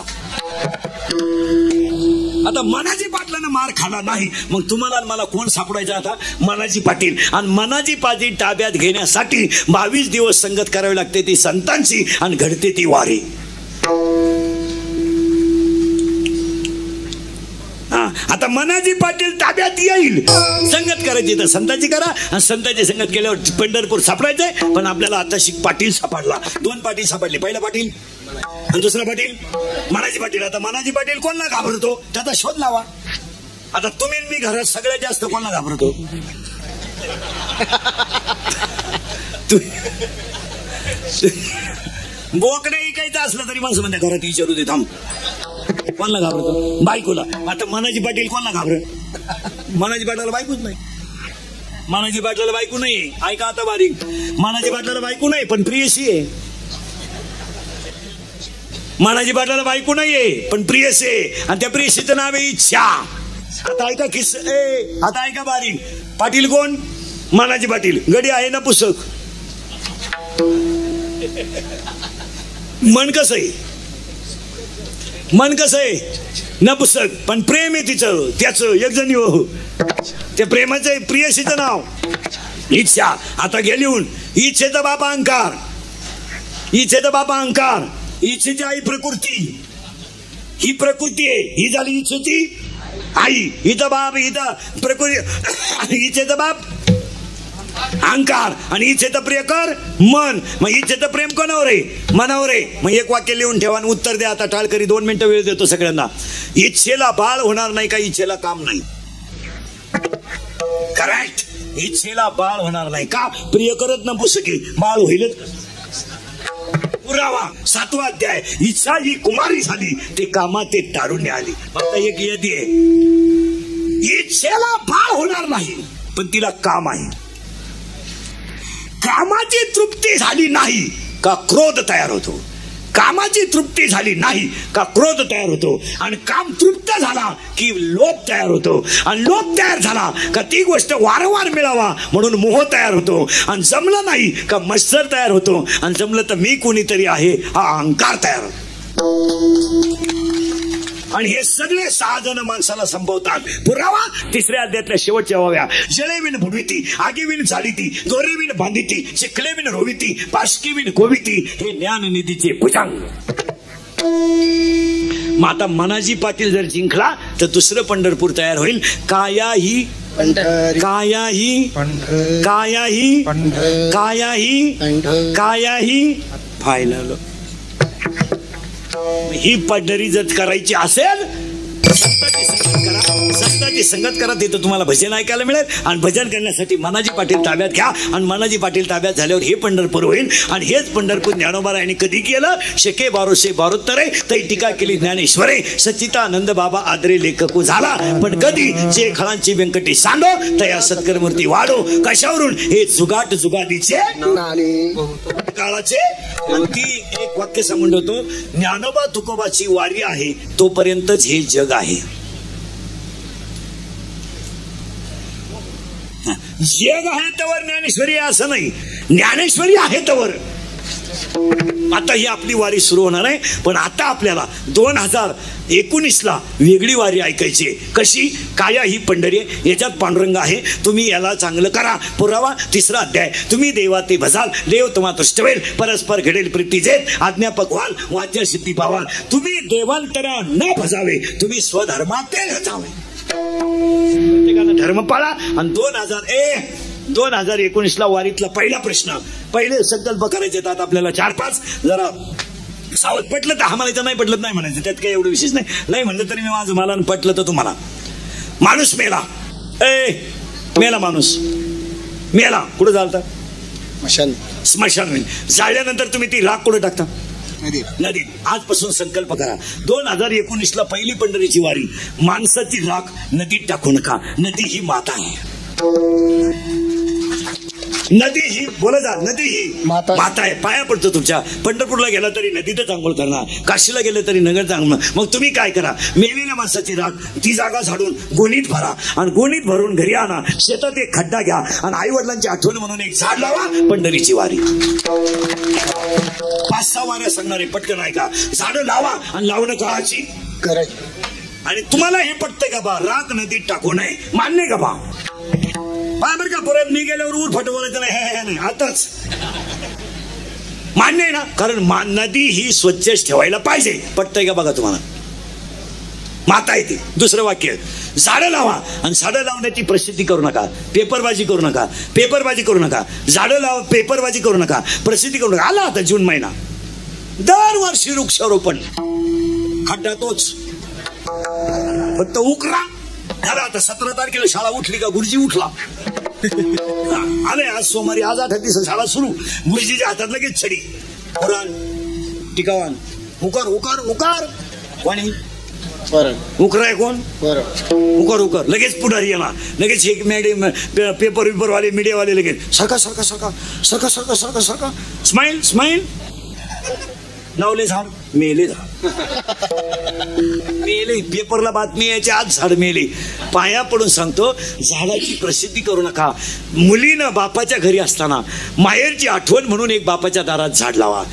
B: आता मनाजी पाटलानं मार खाला नाही, मग तुम्हाला मला कोण सापडायचं? आता मनाजी पाटील. आणि मनाजी पाटील ताब्यात घेण्यासाठी 22 दिवस संगत करावी लागते ती संतांची, आणि घडते ती वारी. आता मनाजी पाटील ताब्यात येईल, संगत करायची तर संतांची करा. आणि संतांची संगत केल्यावर पंढरपूर सापडायचंय. पण आपल्याला आता पाटील सापडला. 2 पाटील सापडले. पहिला पाटील आणि दुसरा पाटील मनाजी पाटील. आता मनाजी पाटील कोणाला घाबरतो त्याचा शोध लावा. आता तुम्ही मी घरात सगळ्यात जास्त कोणाला घाबरतो? बोकडे ऐकायचं असलं तरी माणसं म्हणते घरात विचारू दे थांब. कोणाला घाबरतो? बायकोला. आता मनाजी पाटील कोणाला घाबरत? मनाजी पाटलाला बायकोच नाही. मनाजी पाटलाला बायको नाही. ऐका आता बारीक. मनाजी पाटलाला बायको नाही पण प्रियसी आहे. मनाजी पाटलाला बायको नाहीये पण प्रियसी आहे. आणि त्या प्रियसीचं नाव आहे इच्छा. आता ऐका आता ऐका बारीक. पाटील कोण? मानाजी पाटील. गडी आहे ना पुस्तक. मन कसं आहे? मन कसं आहे? न पुस्तक, पण प्रेम आहे तिचं, त्याचं एक जण हो. त्या प्रेमाचं प्रियसीचं नाव इच्छा. आता गेलीहून इच्छेचा बापा अहंकार, इच्छेचा बापा अहंकार, इच्छेची आई प्रकृती. ही प्रकृती आहे, ही झाली इच्छेची आई. हिचा बाप, हिचा प्रकृती, इच्छेचा बाप अहंकार आणि इच्छेचं प्रियकर मन. मग इच्छेचं प्रेम कोणावर आहे? मनावर आहे. मग एक वाक्य लिहून ठेवा आणि उत्तर द्या. आता टाळकरी 2 मिनिटं वेळ देतो सगळ्यांना. इच्छेला बाळ होणार नाही का? इच्छेला काम नाही. करेक्ट. इच्छेला बाळ होणार नाही का? प्रिय करत न पुसकी बाळ होईलच. पुरावा 7वा अध्याय. इच्छा ही कुमारी झाली, ते कामात ते तारुण्य आली. फक्त एक यदी आहे, इच्छेला बाळ होणार नाही पण तिला काम आहे. कामाची तृप्ती झाली नाही का क्रोध तयार होतो. कामाची तृप्ती झाली नाही का क्रोध तयार होतो. आणि काम तृप्त झाला की लोभ तयार होतो. आणि लोभ तयार झाला का ती गोष्ट वारंवार मिळावा म्हणून मोह तयार होतो. आणि जमलं नाही का मत्सर तयार होतो. आणि जमलं तर मी कोणीतरी आहे हा अहंकार तयार होतो. आणि हे सगळे 6 जण माणसाला संपवतात. पुरावा 3ऱ्या अध्यायातल्या शेवटच्या वाव्या. जळेविन बुडविती, आगीविन चालिती, दोरेविन बांधिती, चिखलेविन रोविती, पाशकीविन गोविती, हे ज्ञाननिधीचे भुजंग. मग आता मनाजी पाटील जर जिंकला तर दुसरं पंढरपूर तयार होईल. कायाही कायाही कायाही कायाही कायाही फायनल. ही पंढरी जर करायची असेल सत्ताची संगत करा. तिथं तुम्हाला भजन ऐकायला मिळेल. आणि भजन करण्यासाठी मनाजी पाटील ताब्यात घ्या. आणि मनाजी पाटील ताब्यात झाल्यावर हे पंढरपूर होईल. आणि हेच पंढरपूर ज्ञानोबारायांनी कधी केलं? शके 1272 तै टीका केली ज्ञानेश्वरे. सच्चिदानंद बाबा आदरे लेखकू झाला. पण कधी जे खळांची व्यंकटी सांडो तया सत्करमूर्ती वाढो. कशावरून? हे जुगाट जुगाडीचे काळाचे. ती एक वाक्य सांगून ठेवतो. ज्ञानोबा तुकोबाची वारी आहे तोपर्यंतच हे जग आहे. जग आहे तवर ज्ञानेश्वरी असं नाही. ज्ञानेश्वरी आहे तवर. आता ही आपली वारी सुरू होणार आहे. पण आता आपल्याला 2019ला वेगळी वारी ऐकायची. कशी? काया ही पंढरी आहे, याच्यात पांडुरंग आहे. तुम्ही याला चांगलं करा. पुरावा 3रा अध्याय. तुम्ही देवा ते भजाल, देव तुम्हा तुष्टवेल, परस्पर घडेल प्रीती जेत, आज्ञापक व्हाल, वाद्य सिद्धी पावाल. तुम्ही देवांतरा न भजावे, तुम्ही स्वधर्मात जावे. प्रत्येकानं धर्म पाळा. आणि 2019ला वारीतला पहिला प्रश्न, पहिले संकल्प करायचे आहेत आपल्याला 4-5. जरा सावध. पटलं तर हा म्हणायचं, नाही पटलं नाही म्हणायचं. त्यात काही एवढं विशेष नाही. नाही म्हणलं तरी मी माझं मला, पटलं तर तुम्हाला. माणूस मेला, मेला माणूस मेला, कुठं जालता? स्मशान होईल. जाळल्यानंतर तुम्ही ती राख कुठे टाकता? नदीत. आजपासून संकल्प करा. 2019ला पहिली पंढरीची वारी. माणसाची राख नदीत टाकू नका. नदी ही माता आहे. नदी ही, बोला जा, नदी ही माता आहे. पाया पडतो तुमच्या. पंढरपूरला गेला तरी नदीतच आंघोळ करणार, काशीला गेलं तरी नगर आंघोळ. मग तुम्ही काय करा? मेलेल्या माणसाची राख ती जागा झाडून गोणीत भरा. आणि गोणीत भरून घरी आणा. शेतात एक खड्डा घ्या आणि आई वडिलांची आठवण म्हणून एक झाड लावा. पंढरीची वारी. 5-6 वाऱ्या सांगणारे पटकन ऐका. झाडं लावा आणि लावणं काळाची करायची. आणि तुम्हाला हे पटतंय का बा? राख नदीत टाकू नये, मान्य का बा? बरं का? परत मी गेल्यावर ऊर फटवलं नाही. आताच मान्य आहे ना? कारण नदी ही स्वच्छच ठेवायला पाहिजे. पटतंय का बघा तुम्हाला? माता आहे ती. दुसरं वाक्य, झाडं लावा. आणि झाडं लावण्याची प्रसिद्धी करू नका, पेपरबाजी करू नका. पेपरबाजी करू नका. झाडं लावा, पेपरबाजी करू नका, प्रसिद्धी करू नका. आला आता जून महिना, दरवर्षी वृक्षारोपण. खड्डा तोच, फक्त उकरा. झालं आता 17 तारखेला शाळा उठली का गुरुजी उठला. आले आज सोमवारी, आज 8 दिवस शाळा सुरू. गुरुजीच्या हातात लगेच छडी, कुराण, टिकावान. उकार उकार उकार. कोणी उकराय? कोण उकर उकर? लगेच पुढारी येणार. लगेच एक पेपर वाले मीडियावाले लगेच सरका सरका सरका सरका सरका सरका सरका. Smile smile. लावले झाड मेले झाड मेले. पेपरला बातमी यायची आज झाड मेले. पाया पडून सांगतो झाडाची प्रसिद्धी करू नका. मुलीनं बापाच्या घरी असताना माहेरची आठवण म्हणून एक बापाच्या दारात झाड लावा.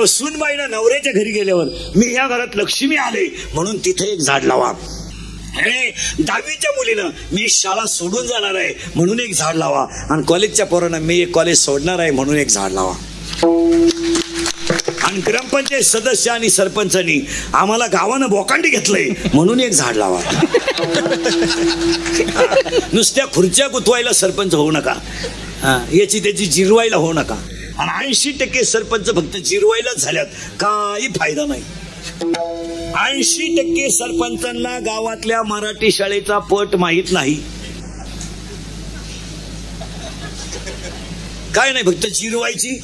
B: सूनबाईनं नवऱ्याच्या घरी गेल्यावर मी या घरात लक्ष्मी आले म्हणून तिथे एक झाड लावा. अरे 10वीच्या मुलीनं मी शाळा सोडून जाणार आहे म्हणून एक झाड लावा. आणि कॉलेजच्या पोरांना मी एक कॉलेज सोडणार आहे म्हणून एक झाड लावा. आणि ग्रामपंचायत सदस्य आणि सरपंचांनी आम्हाला गावानं बोकांडी घेतलंय म्हणून एक झाड लावा. नुसत्या खुर्च्या गुतवायला सरपंच होऊ नका, याची त्याची जिरवायला होऊ नका. आणि 80% सरपंच फक्त जिरवायलाच झाल्यात, काही फायदा नाही. 80% सरपंचांना गावातल्या मराठी शाळेचा पट माहित नाही. काय नाही, फक्त जिरवायची.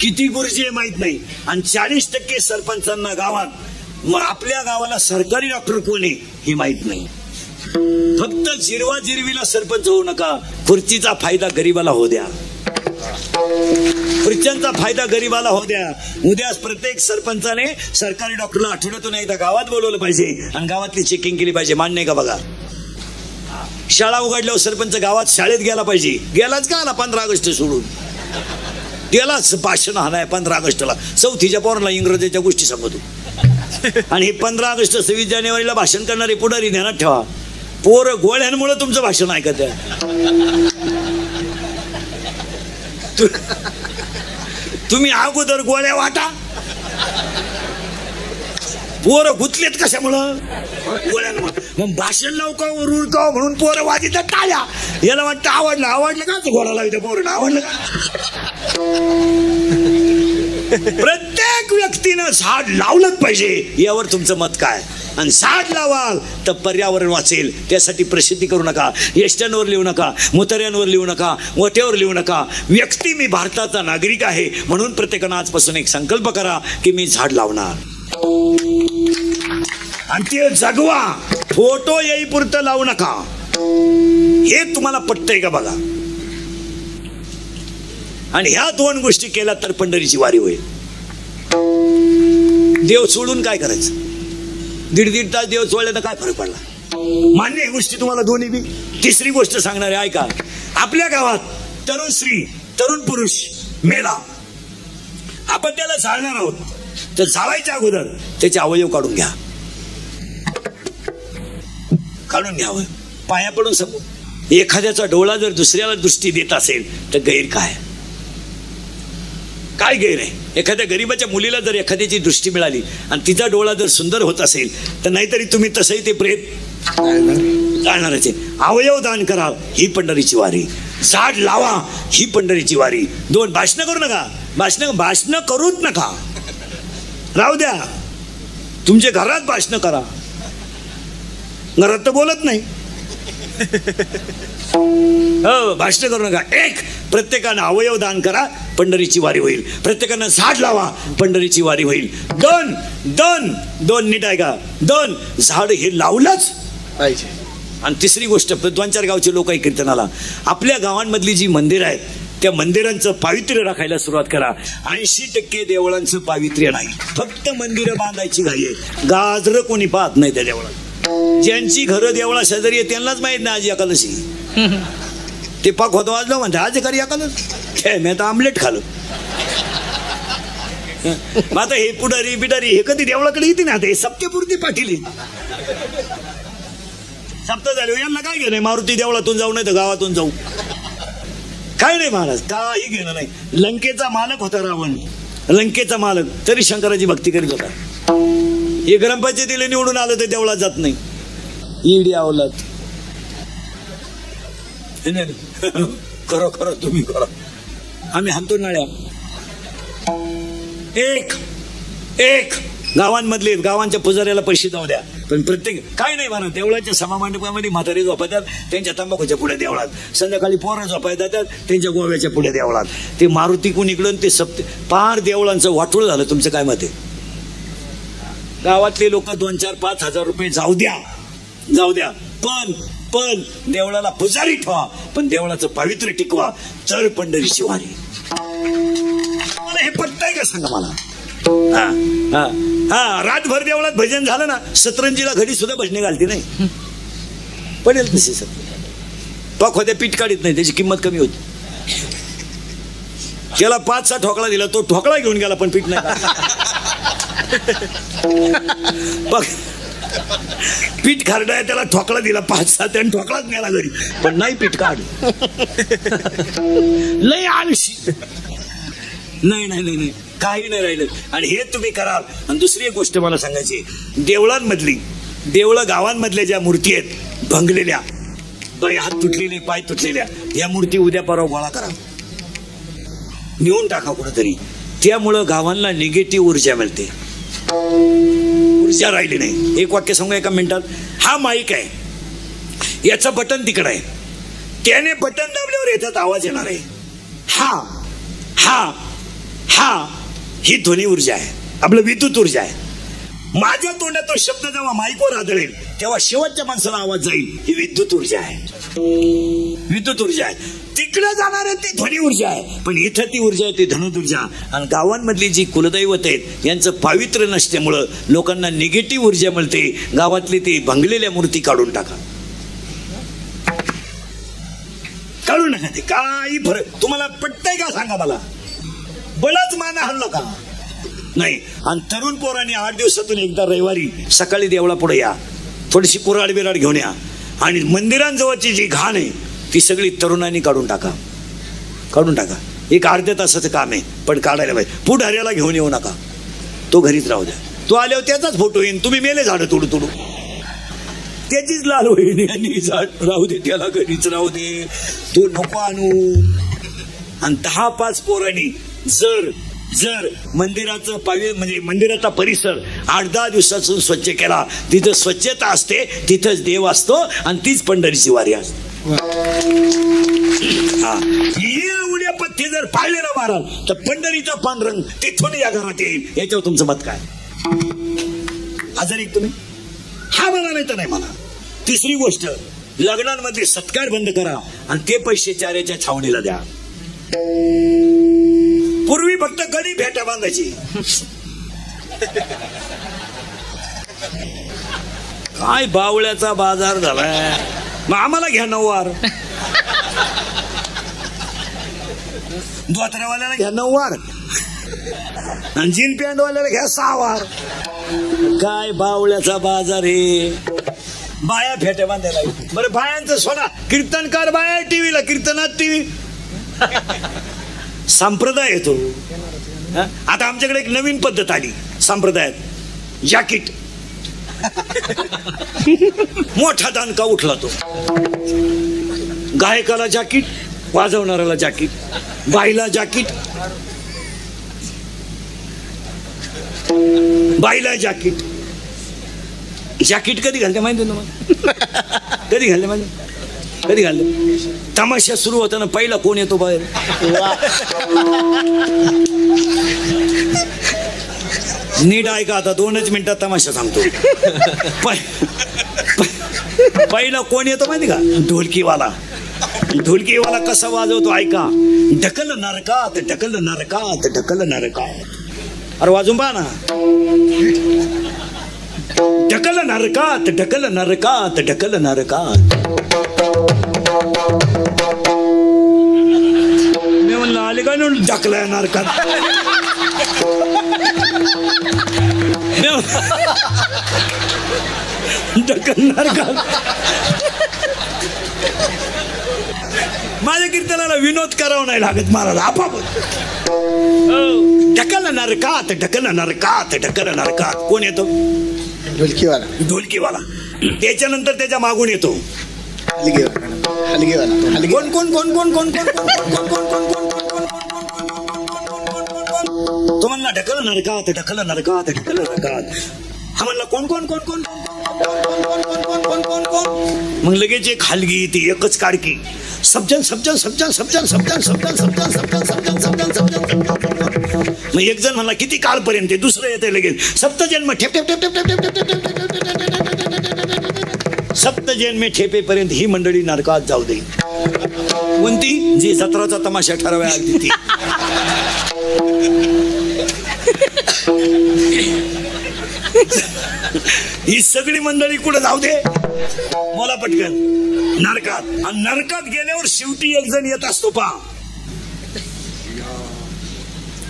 B: किती गुरुजी आहे माहित नाही. आणि 40% सरपंचांना गावात मग आपल्या गावाला सरकारी डॉक्टर कोण आहे हे माहित नाही. फक्त जिरवा जिरवीला सरपंच होऊ नका. खुर्चीचा फायदा गरीबाला होऊ द्या. खुर्च्यांचा फायदा गरीबाला होऊ द्या. उद्या प्रत्येक सरपंचाने सरकारी डॉक्टरला आठवड्यातून एकदा गावात बोलवलं पाहिजे आणि गावातली चेकिंग केली पाहिजे. मान्य आहे का बघा. शाळा उघडल्यावर सरपंच गावात शाळेत गेला पाहिजे. गेलाच का आला 15 ऑगस्ट सोडून गेलाच. भाषण हाणाय 15 ऑगस्टला. 4थीच्या पोरांना इंग्रजीच्या गोष्टी सांगतो. आणि हे 15 ऑगस्ट 26 जानेवारीला भाषण करणारे पुढारी ध्यानात ठेवा. पोरं गोळ्यांमुळे तुमचं भाषण ऐकत आहे. तुम्ही अगोदर गोळ्या वाटा. पोरं गुतलेत कशामुळं? गोळ्यांमुळे. मग भाषण लवकर रुळकाव म्हणून पोरं वाजित टाळ्या. याला वाटतं आवडलं आवडलं का गोळा लावते पोरं आवडलं का. प्रत्येक व्यक्तीनं झाड लावलंच पाहिजे. यावर तुमचं मत काय? आणि झाड लावाल तर पर्यावरण वाचेल. त्यासाठी प्रसिद्धी करू नका. एसट्यांवर लिहू नका, मुतऱ्यांवर लिहू नका, वट्यावर लिहू नका. व्यक्ती मी भारताचा नागरिक आहे म्हणून प्रत्येकानं आजपासून एक संकल्प करा की मी झाड लावणार. आणि ते जगवा. फोटो येईपुरतं लावू नका. हे तुम्हाला पटतंय का बघा. आणि ह्या 2 गोष्टी केल्या तर पंढरीची वारी होईल. देव सोडून काय करायचं? 1.5 तास देव सोडले तर काय फरक पडला? मान्य आहे गोष्टी तुम्हाला दोन्ही बी. तिसरी गोष्ट सांगणार आहे ऐका. आपल्या गावात तरुण स्त्री तरुण पुरुष मेला, आपण त्याला जाळणार आहोत. तर जाळायच्या अगोदर त्याचे अवयव काढून घ्या. काढून घ्यावं. पाया पडून सांगू. एखाद्याचा डोळा जर दुसऱ्याला दृष्टी देत असेल तर गैर काय? काय गैर आहे? एखाद्या गरीबाच्या मुलीला जर एखाद्याची दृष्टी मिळाली आणि तिचा डोळा जर सुंदर होत असेल तर नाहीतरी तुम्ही तसंही ते प्रेत जाणणारच आहे. अवयव दान करा ही पंढरीची वारी. झाड लावा ही पंढरीची वारी. 2 भाषण करू नका. भाषण करूच नका. राहू द्या. तुमच्या घरात भाषण करा. घरात तर बोलत नाही. हो, भाषण करू नका. 1 प्रत्येकानं अवयव दान करा पंढरीची वारी होईल. प्रत्येकानं झाड लावा पंढरीची वारी होईल. 2 नीट आहे का. 2 झाड हे लावलंच पाहिजे. आणि तिसरी गोष्ट 2-4 गावचे लोक आहे कीर्तनाला. आपल्या गावांमधली जी मंदिरं आहेत त्या मंदिरांचं पावित्र्य राखायला सुरुवात करा. 80% देवळांचं पावित्र्य नाही. फक्त मंदिरं बांधायची घाई आहे. गाजरं कोणी पाहत नाही त्या देवळात. ज्यांची घरं देवळा शेजारी आहे त्यांनाच माहित नाही आज एकादशी. ते पाक होतं वाजलं म्हणते आज एखादी एकादश. मी आता आमलेट खाल्लं. मग आता हे पुढारी बिडारी हे कधी देवळाकडे येते ना. ते सप्त्यापुरती पाठीली. सप्ताह झाले यांना काय घेणं? मारुती देवळातून जाऊ नाही तर गावातून जाऊ काय नाही महाराज. काही घेणं नाही. लंकेचा मालक होता रावण. लंकेचा मालक तरी शंकराची भक्ती करीत होता. हे ग्रामपंचायतीला निवडून आलं तर देवळात जात नाही. ईडी आवलात. खरं खरं तुम्ही करा. आम्ही हाणतो नाळ्या. एक गावांमधले गावांच्या पुजाऱ्याला पैसे जाऊ द्या. पण प्रत्येक काय नाही म्हणा. देवळाच्या समामंडपामध्ये म्हातारे झोपतात त्यांच्या तंबाखूच्या पुढे देवळात. संध्याकाळी पोरं झोपाय जातात त्यांच्या गोव्याच्या पुढे देवळात. ते मारुती कोण इकडून ते पार देवळांचं वाटोळ झालं. तुमचं काय मत आहे? गावातले लोक 2, 4, 5 हजार रुपये जाऊ द्या. पण देवळाला पुजारी ठेवा. पण देवळाचं पावित्र्य टिकवा. तर पंढरीची वारी. हे पटतंय का सांगा मला? हा हा हा रातभर देवळात भजन झालं ना, सतरंजीला घडी सुद्धा भजने घालते नाही, पडेल तशी सर पक होत्या पीठ काढीत नाही, त्याची किंमत कमी होती. त्याला 5-6 ठोकळा दिला, तो ठोकळा घेऊन गेला पण पीठ नाही. पीठ खारडाय त्याला ठोकळा दिला 5-6 त्याने ठोकळाच नेला घरी, पण नाही पीठ काढ. लय आळशी. नाही नाही नाही काही नाही राहिलं. आणि हे तुम्ही कराल. आणि दुसरी एक गोष्ट मला सांगायची, देवळांमधली देवळं गावांमधल्या ज्या मूर्ती आहेत भंगलेल्या, हात तुटलेले पाय तुटलेल्या, या मूर्ती उद्या परवा गोळा करा, नेऊन टाका कुठेतरी. त्यामुळं गावांना निगेटिव्ह ऊर्जा मिळते, ऊर्जा राहिली नाही. एक वाक्य सांगू एका मिनिटात. हा माईक आहे, याचं बटन तिकडं आहे, त्याने बटन दाबल्यावर याच्यात आवाज येणार आहे. हा हा हा ही ध्वनी ऊर्जा आहे, आपलं विद्युत ऊर्जा आहे. माझ्या तोंडात तो शब्द जेव्हा माईकवर आदळेल तेव्हा शेवटच्या माणसाला आवाज जाईल, ही विद्युत ऊर्जा आहे. विद्युत ऊर्जा आहे. तिकडे जाणार आहे ती ध्वनी ऊर्जा आहे, पण इथं ती ऊर्जा आहे ती धनुत ऊर्जा. आणि गावांमधली जी कुलदैवत आहेत यांचं पावित्र्य नसल्यामुळं लोकांना निगेटिव्ह ऊर्जा मिळते. गावातली ती भंगलेल्या मूर्ती काढून टाका, काढून नका. ते काही फरक तुम्हाला पटतंय का सांगा मला? बळच मान हल्लो का नाही. आणि तरुण पोरांनी 8 दिवसातून एकदा रविवारी सकाळी देवळा पुढे या, थोडीशी कुऱ्हाड बिराड घेऊन या, आणि मंदिरांजवळची जी घाण आहे ती सगळी तरुणांनी काढून टाका, काढून टाका. एक अर्ध्या तासाचं काम आहे, पण काढायला पाहिजे. पुढाऱ्याला घेऊन येऊ नका, तो घरीच राहू द्या. तो आल्यावर त्याचाच फोटो येईन, तुम्ही मेले झाडं तोडू तोडू, त्याचीच लाल होईल. आणि झाड राहू दे, त्याला घरीच राहू दे, तो नको आणू. आणि 10-5 पोरांनी जर जर मंदिराचं म्हणजे मंदिराचा परिसर 8-10 दिवसातून स्वच्छ केला, तिथं स्वच्छता असते, तिथंच देव असतो, आणि तीच पंढरीची वारी असते. उड्या पत्ते जर पाळले ना महाराज, तर पंढरीचा पांढरंग तिथून या घरात येईल. याच्यावर तुमचं मत काय? आजार एक तुम्ही हा म्हणा, नाही तर नाही म्हणा. तिसरी गोष्ट, लग्नांमध्ये सत्कार बंद करा आणि ते पैसे चाऱ्याच्या छावणीला द्या. पूर्वी फक्त गडी भेटा बांधायची, काय बावळ्याचा बाजार झालाय. मग आम्हाला घ्या 9 वार, धोत्र्यावाल्याला घ्या 9 वार, आणि जीन पॅन्ट वाल्याला घ्या 6 वार. काय बावळ्याचा बाजार हे. बाया फेट्या बांधायला. बरं बायांचं सोडा, कीर्तनकार बाया टीव्हीला, कीर्तनात टीव्ही. संप्रदाय येतो. आता आमच्याकडे एक नवीन पद्धत आली संप्रदायात, जॅकेट. मोठा दानका उठला तो. गायकाला जॅकेट, वाजवणाऱ्याला जॅकेट, बाईला जॅकेट, बाईला जॅकेट. जॅकेट कधी घालते माहिती तुम्हाला? कधी घालते माहिती? कधी घालते? तमाशा सुरू होताना पहिला कोण येतो बाहेर? नीट ऐका, आता 2च मिनिटात तमाशा सांगतो. पहिला कोण येतो माहिती का? ढोलकीवाला. ढोलकीवाला कसा वाजवतो ऐका. ढकल नरकात, ढकल नरकात, ढकल नरकात. अरे वाजून पहा ना. ढकल नरकात, ढकल नरकात, ढकल नरकात. मी म्हणलं आले का ढकलाय नरकात. ढकल नरकात. माझ्या कीर्तनाला विनोद करावं नाही लागत महाराज, आपाप. ढकल नरकात, ढकल नरकात, ढकल नरकात. कोण येतो?
C: ढोलकीवाला.
B: ढोलकीवाला. त्याच्यानंतर त्याच्या मागून येतो
C: हलगीवाला.
B: कोण कोण कोण कोण कोण कोण तो म्हणला ढकल नरकात, ढकल नरकात, ढकल नरकात. हा म्हणला कोण कोण कोण कोण कोण कोण कोण. मग लगेच एक हलगी, ती एकच काडकी. सबजन सबजन सबजन सबजन सबजन सबजन सबजन सबजन सबजन सबजन सबजन. मग एक जण म्हणला किती काळपर्यंत, दुसरं येते लगेच सप्तजन्म ठेप ठेप ठेप ठेप ठेप ठेप ठेप. सप्तजन्मे ठेपेपर्यंत ही मंडळी नरकात जाऊ दे. कोणती? जी 17चा तमाशा ठरवायला आली ती. ही सगळी मंडळी कुठं जाऊ दे, मला पटकन नरकात. आणि नरकात गेल्यावर शेवटी एक जण येत असतो पा,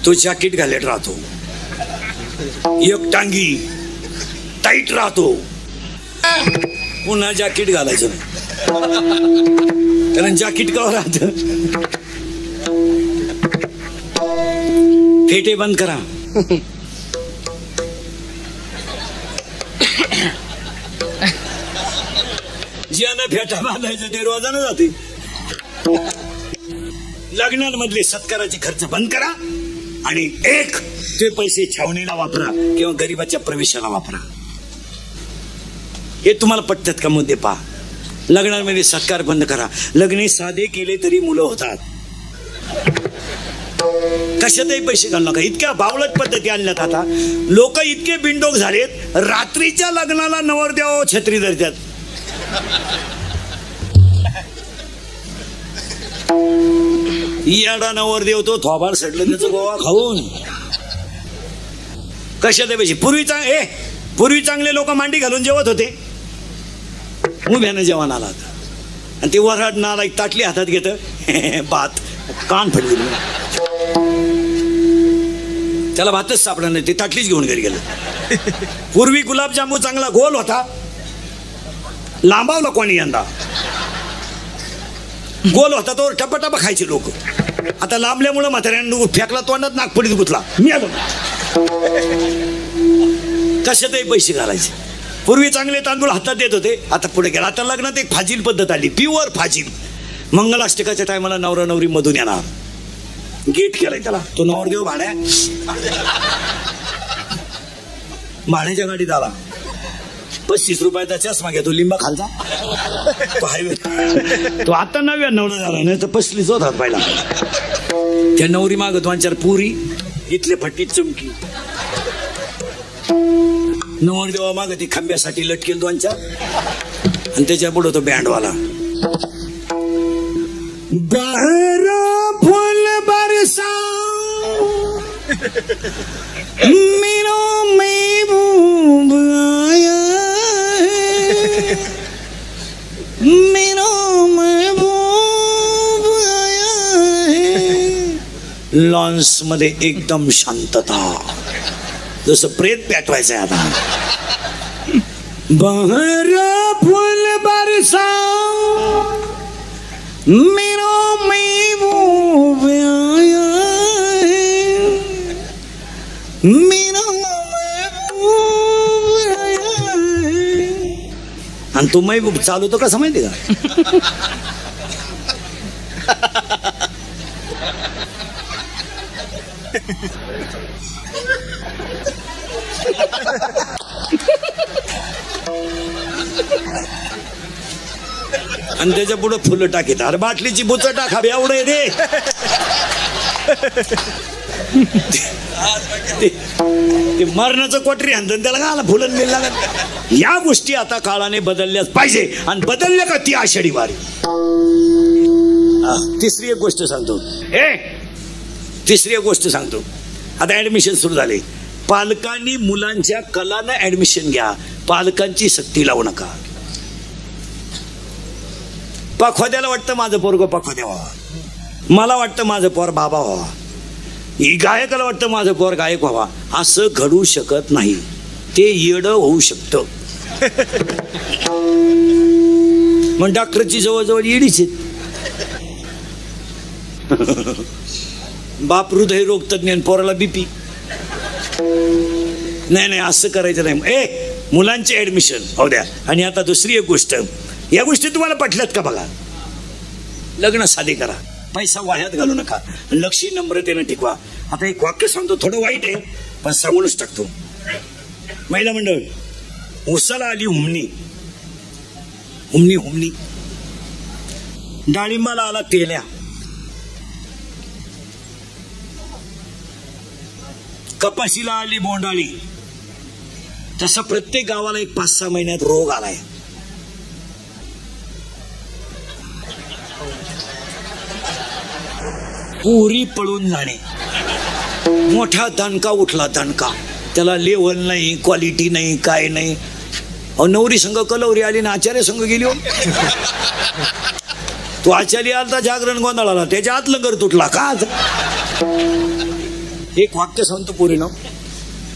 B: तो जॅकेट घालत राहतो, एक टांगी टाईट राहतो, पुन्हा जॅकेट घालायचं नाही, कारण जॅकेट का राहत. फेटे बंद करा. ज्यानं फेटा बांधायचं ते रोजानं जाते. लग्नांमधले सत्काराचे खर्च बंद करा आणि एक ते पैसे छावणीला वापरा किंवा गरीबाच्या प्रवेशाला वापरा. हे तुम्हाला पटतात का? मुद्दे पहा. लग्नांमध्ये सत्कार बंद करा. लग्न साधे केले तरी मुलं होतात. कशातही पैसे घालू नका. इतक्या बावळट पद्धती आणल्यात आता. लोक इतके बिंडोक झालेत, रात्रीच्या लग्नाला नवरदेव छत्री धरतात. येडा नवरदेव तो थोबाड सडलं त्याचं गोवा खाऊन. कशात पैसे? पूर्वी चांगले लोक मांडी घालून जेवत होते, उभ्यानं जेवण आला होता, आणि ते वराड नाला एक ताटली हातात घेत, भात कान फडली, त्याला भातच सापडा नाही, ते ताटलीच घेऊन घरी गेलं. पूर्वी गुलाबजामू चांगला गोल होता, लांबावला कोणी यंदा. गोल होता तो टपाटपा खायचे लोक. आता लांबल्यामुळे म्हाताऱ्यानं फेकला तोंडात, नागपुडीत गुतला. मी आलो. कशातही पैसे घालायचे. पूर्वी चांगले तांदूळ हातात देत होते, आता पुढे गेला. आता लग्नात एक फाजील पद्धत आली, प्युअर फाजील. मंगलाष्टकाच्या टायमाला नवरा नवरी मधून येणार, गेट केलाय त्याला. तो नवरदेव भाड्याच्या गाडीत आला, 35 रुपयाचा चष्मा घेतो, लिंबा खालचा. तो हायवे तो आता 99 झाला, नाही तर 35 होतात पहिला. त्या नवरी माग 2-4 पुरी, इथले फट्टीत चमकी. नवरदेवा माग ती खांब्यासाठी लटकेल 2-4, आणि त्याच्या पुढे तो बँडवाला. बाहेर फुल बरसा मेरा महबूब आया है, मेरा महबूब आया है. लॉन्स मध्ये एकदम शांतता, जसं प्रेत पेटवायचंय आता. बाहेर फुल बरसा मेरा महबूब आया है, मेरा महबूब आया है. आणि तो महबूब चालू तो कसा माहिती का? आणि त्याच्या पुढे फुलं टाकीत. अरे बाटलीची बुच टाकावी एवढं दे. ते मरणाचं क्वाटरी आणतं, त्याला गाला फुलं मिळ लागत. या गोष्टी आता काळाने बदलल्याच पाहिजे, आणि बदलल्या का ती आषाढी वारी. तिसरी एक गोष्ट सांगतो. तिसरी एक गोष्ट सांगतो. आता ऍडमिशन सुरू झाले. पालकांनी मुलांच्या कलानं ऍडमिशन घ्या, पालकांची सक्ती लावू नका. पाखवाद्याला वाटतं माझं पोरगं पाखवाद्या व्हावा, मला वाटतं माझं पोर बाबा व्हावा, ही गायकाला वाटतं माझं पोर गायक व्हावा. असं घडू शकत नाही. ते येडं होऊ शकतं. मग डॉक्टरची जवळजवळ येडीच आहेत. बाप हृदय रोग तज्ञ, पोराला बीपी. नाही असं करायचं नाही. मुलांचे ऍडमिशन हो द्या. आणि आता दुसरी एक गोष्ट, या गोष्टी तुम्हाला पटल्यात का बघा. लग्न साधे करा, पैसा वाह्यात घालू नका, लक्ष नम्रतेनं टिकवा. आता एक वाक्य सांगतो, थोडं वाईट आहे पण सांगूनच टाकतो. महिला मंडळ, उसाला आली हुमणी, डाळिंबाला आला तेल्या, कपाशीला आली बोंडाळी. तसा प्रत्येक गावाला एक 5-6 महिन्यात रोग आलाय. पुरी पळून जाणे, मोठा दणका उठला. दणका, त्याला लेवल नाही, क्वालिटी नाही, काय नाही. अहो नवरी संघ कलवरी आली ना आचार्य संघ गेली हो. तो आचार्य आलता जागरण गोंधळाला, त्याच्या आत लंगर तुटला का. एक वाक्य सांगतो पोरीनं,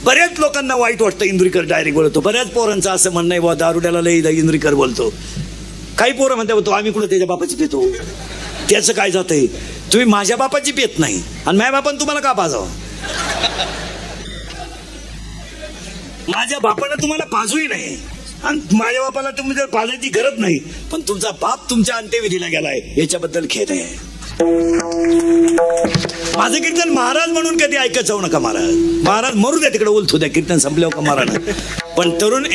B: बऱ्याच लोकांना वाईट वाटतं इंद्रिकर डायरेक्ट बोलतो. बऱ्याच पोरांचं असं म्हणणं आहे, दारुड्याला लई इंद्रिकर बोलतो. काही पोरं म्हणते तो आम्ही कुठं त्याच्या बापाची पितो. त्याचं काय जातंय, तुम्ही माझ्या बापाची पेत नाही आणि माझ्या बापानं तुम्हाला का पाजावं. माझ्या बापानं तुम्हाला पाजूही नाही आणि माझ्या बापाला तुम्ही जर पाजायची गरज नाही, पण तुमचा बाप तुमच्या अंत्यविधीला गेलाय याच्याबद्दल खेद आहे. माझं कीर्तन महाराज म्हणून कधी ऐकत जाऊ नका. महाराज मरू द्या तिकडे, उलथू द्या, कीर्तन संपल्यावर का महाराज. पण तरुण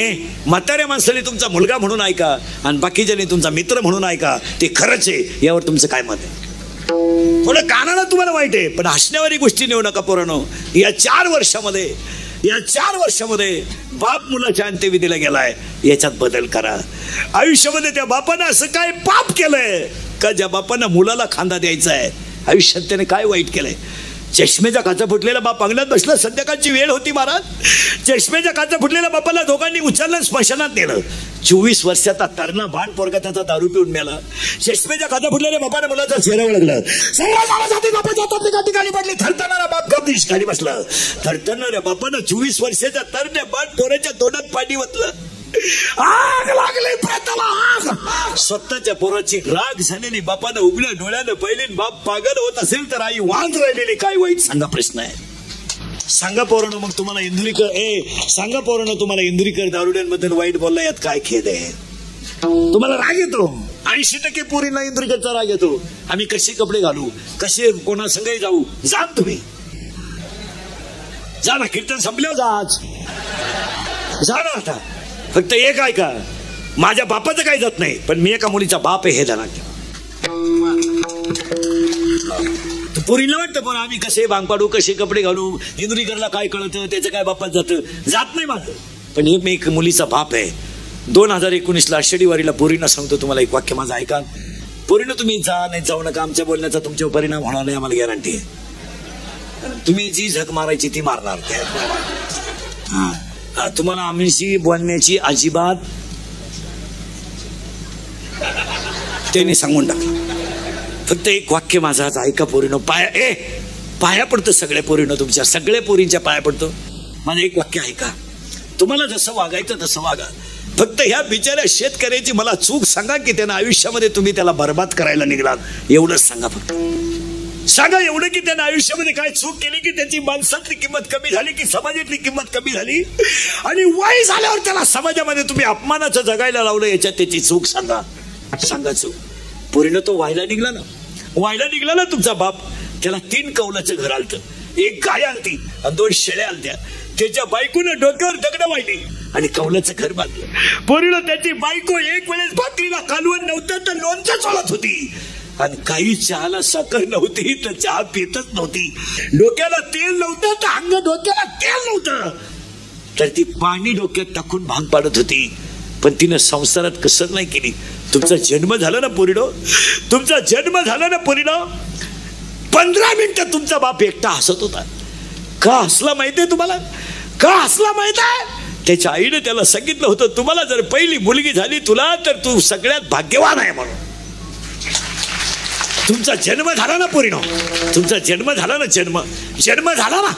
B: म्हाताऱ्या माणसाने तुमचा मुलगा म्हणून ऐका आणि बाकीच्याने तुमचा मित्र म्हणून ऐका. ते खरंच आहे, यावर तुमचं काय मत आहे. थोडं कानाला तुम्हाला वाईट आहे, पण हसण्यावारी गोष्टी नेऊ नका पोरांनो. या 4 वर्षामध्ये बाप मुलाच्या अंत्यविधीला गेलाय, याच्यात बदल करा. आयुष्यामध्ये त्या बापानं असं काय पाप केलंय का ज्या बापानं मुलाला खांदा द्यायचा आहे. आयुष्यात त्याने काय वाईट केलंय. चष्मेचा काचा फुटलेला बाप अंगणात बसला, संध्याकाळची वेळ होती महाराज. चष्मेच्या काचा फुटलेल्या बापाला दोघांनी उचललं, स्मशानात नेलं. 24 वर्षाचा तरणा भांड पोरगा त्याचा दारू पिऊन मेला. चष्मेच्या काचा फुटलेल्या बापाने मुलाचा चेहरा ओळखला. बापाच्या ठिकाणी पडली. थरथरणारा बाप गपदिश खाली बसला. थरथरणाऱ्या बापानं 24 वर्षाच्या तरण्या भांड पोराच्या तोंडात पाणी ओतलं. आग लागली प्रेताला, आग. स्वतःच्या पोराची राग झालेली बापानं उघड्या डोळ्यानं पहिले. बाप पागल होत असेल तर आई वांद राहिलेली. काय वाईट सांगा, प्रश्न आहे. सांगा पोरांनो, मग तुम्हाला इंदुरीकर दारुड्यांबद्दल वाईट बोलला, यात काय खेद आहे. तुम्हाला राग येतो. 80% पोरींना इंदुरीकरचा राग येतो. आम्ही कसे कपडे घालू, कसे कोणासंगही जाऊ. जा तुम्ही, जा ना, कीर्तन संपल्यावर जा ना. आता फक्त एक ऐका, माझ्या बापाचं काही जात नाही, पण मी एका मुलीचा बाप आहे हे जाणार. पोरीला वाटतं पण आम्ही कसे भांग पाडू, कसे कपडे घालू, इंदुरीकरला काय कळतं, त्याचं काय बापात जात नाही माझं. पण मी एक मुलीचा बाप आहे. 2019ला आषाढी वारीला पोरींना सांगतो, तुम्हाला एक वाक्य माझं ऐका. पोरीनं तुम्ही जा नाही जाऊ नका, आमच्या बोलण्याचा तुमच्यावर परिणाम होणार नाही, आम्हाला गॅरंटी आहे. तुम्ही जी झक मारायची ती मारणार. तुम्हाला आम्हीशी बोलण्याची अजिबात त्यांनी सांगून टाकलं. फक्त एक वाक्य माझा ऐका पोरीनो, पाया पडतं सगळ्या पोरीनो, तुमच्या सगळ्या पोरींच्या पाया पडतो. माझं एक वाक्य ऐका. तुम्हाला जसं वागायचं तसं वागा. फक्त ह्या बिचाऱ्या शेतकऱ्याची मला चूक सांगा की त्यांना आयुष्यामध्ये तुम्ही त्याला बरबाद करायला निघलात, एवढंच सांगा. फक्त सांगा एवढं की त्यानं आयुष्यामध्ये काय चूक केली की त्याची माणसातली किंमत कमी झाली, की समाजातली किंमत कमी झाली, आणि वय झाल्यावर त्याला समाजामध्ये तुम्ही अपमानाचं जगायला लावलं, याच्यात त्याची चूक सांगा. चूक. पोरीनं तो व्हायला निघला ना तुमचा बाप. त्याला 3 कौलाचं घर आलतं, 1 गाय आलती आणि 2 शेळ्या आलत्या. त्याच्या बायकोनं डोक्यावर दगड वाहिली आणि कौलाचं घर बांधलं. पोरीनं त्याची बायको एक वेळेस भाकरीला कालवण नव्हतं तर लोणचं चोळत होती, आणि काही चहाला साखर नव्हती तर चहा पितच नव्हती. डोक्याला तेल नव्हतं तर डोक्याला तेल नव्हतं तर ती पाणी डोक्यात टाकून भांग पाडत होती. पण तिनं संसारात कसर नाही केली. तुमचा जन्म झाला ना पोरीनो, 15 मिनिटं तुमचा बाप एकटा हसत होता. का हसला माहितीये तुम्हाला? त्याच्या आईने त्याला सांगितलं होतं, तुम्हाला जर पहिली मुलगी झाली तुला तर तू सगळ्यात भाग्यवान आहे म्हणून. तुमचा जन्म झाला ना पोरीनो, जन्म झाला ना,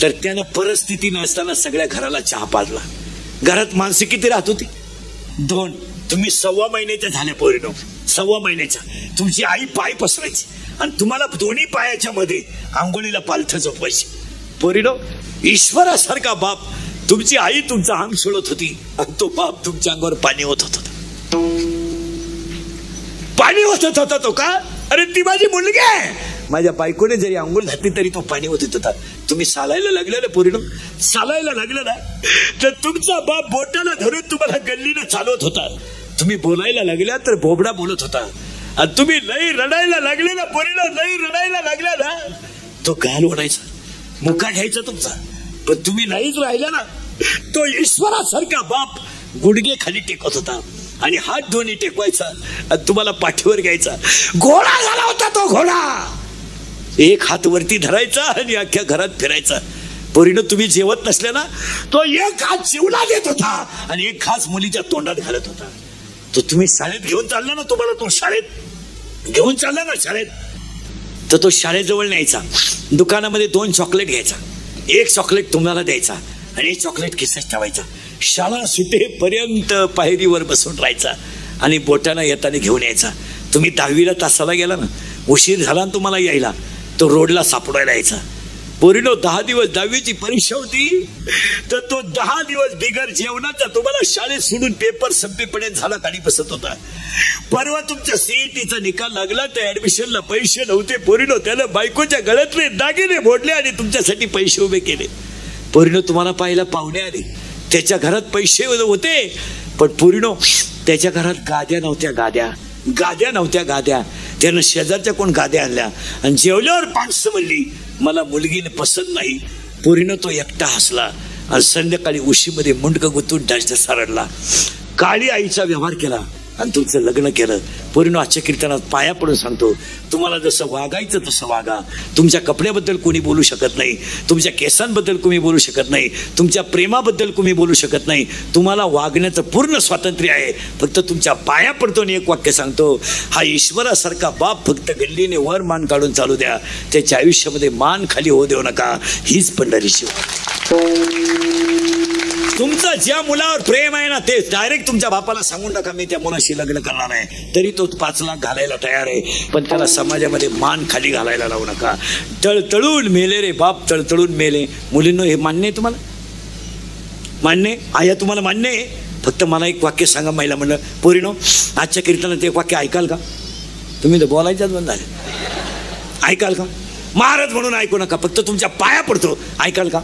B: तर त्यानं परिस्थिती नसताना सगळ्या घराला चहा पाजला. घरात माणसं किती राहत होती? 2. तुम्ही 1.25 महिन्याच्या झाल्या पोरीनो, 1.25 महिन्याच्या. तुमची आई पाय पसरायची आणि तुम्हाला दोन्ही पायाच्या मध्ये आंघोळीला पालथं झोपवायची. पोरीनो, ईश्वरासारखा बाप, तुमची आई तुमचा अंग सोडत होती आणि तो बाप तुमच्या अंगावर पाणी होत होता. तो का? अरे ती माझी मुलगी आहे. माझ्या बायकोने जरी आंघोळ घातली तरी तो पाणी होत होता. तुम्ही चालायला लागलेलं पोरीनो, तर तुमचा बाप बोटाला धरून तुम्हाला गल्लीनं चालवत होता. तुम्ही बोलायला लागल्या तर बोबडा बोलत होता. आणि तुम्ही लई रडायला लागले ना पोरीनो, तो गाल ओढायचा, मुका घ्यायचा तुमचा. पण तुम्ही नाहीच राहिला ना. तो ईश्वरासारखा बाप गुडघे खाली टेकत होता आणि हात दोन्ही टेकवायचा आणि तुम्हाला पाठीवर घ्यायचा. घोडा झाला होता तो घोडा. एक हात वरती धरायचा आणि अख्ख्या घरात फिरायचा. पोरीनं तुम्ही जेवत नसले ना, तो एक हात जेवला देत होता आणि एक खास मुलीच्या तोंडात घालत होता. तो तुम्ही शाळेत घेऊन चालला ना, तुम्हाला तो शाळेत घेऊन चालला ना शाळेत, तर तो शाळेजवळ न्यायचा. दुकानामध्ये 2 चॉकलेट घ्यायचा, एक चॉकलेट तुम्हाला द्यायचा आणि एक चॉकलेट खिशात ठेवायचा. शाळा सुटेपर्यंत पायरीवर बसून राहायचा आणि बोटानं येताना घेऊन यायचा. तुम्ही 10वीला तासाला गेला ना, उशीर झाला ना तुम्हाला यायला, तो रोडला सापडायला यायचा. पोरीनो 10 दिवस 10वीची परीक्षा होती, तर तो 10 दिवस बिगर जेवणाचा तुम्हाला शाळेत सोडून पेपर संपेपर्यंत झाला गाडी बसत होता. परवा तुमच्या सीईटीचा निकाल लागला, तर ऍडमिशनला पैसे नव्हते. पोरीनो त्याला बायकोच्या गळ्यातले दागिने मोडले आणि तुमच्यासाठी पैसे उभे केले. पोरीनो तुम्हाला पाहायला पाहुणे आले, त्याच्या घरात पैसे होते, पण पोरीनो त्याच्या घरात गाद्या नव्हत्या. गाद्या त्यानं शेजारच्या कोण गाद्या आणल्या आणि जेवल्यावर माणसं म्हणली मला मुलगीने पसंत नाही. पोरीनं तो एकटा हसला आणि संध्याकाळी उशीमध्ये मुंडकं गुंतून डायचा सारडला. काळी आईचा व्यवहार केला आणि तुमचं लग्न केलं. पोरीनो आजच्या कीर्तनात पाया पडून सांगतो, तुम्हाला जसं वागायचं तसं वागा. तुमच्या कपड्याबद्दल कोणी बोलू शकत नाही, तुमच्या केसांबद्दल कोणी बोलू शकत नाही, तुमच्या प्रेमाबद्दल कोणी बोलू शकत नाही. तुम्हाला वागण्याचं पूर्ण स्वातंत्र्य आहे. फक्त तुमच्या पाया पडतो आणि एक वाक्य सांगतो, हा ईश्वरासारखा बाप फक्त गल्लीने वर मान काढून चालू द्या, त्याच्या आयुष्यामध्ये मान खाली होऊ देऊ नका. हीच पंढरीची. तुमचं ज्या मुलावर प्रेम आहे ना, ते डायरेक्ट तुमच्या बापाला सांगून टाका मी त्या मुलाशी लग्न करणार आहे. तरी तो 5 लाख घालायला तयार आहे, पण त्याला समाजामध्ये मान खाली घालायला लावू नका. तळतळून मेले रे बाप, तळतळून मेले. मुलींनो हे मान्य आहे तुम्हाला? मान्य आया तुम्हाला मान्य आहे? फक्त मला एक वाक्य सांगा. महिला म्हणलं पोरीनो आजच्या कीर्तनात एक वाक्य ऐकाल का? तुम्ही तर बोलायच्याच बंद झाले. ऐकाल का? महाराज म्हणून ऐकू नका, फक्त तुमच्या पाया पडतो. ऐकाल का?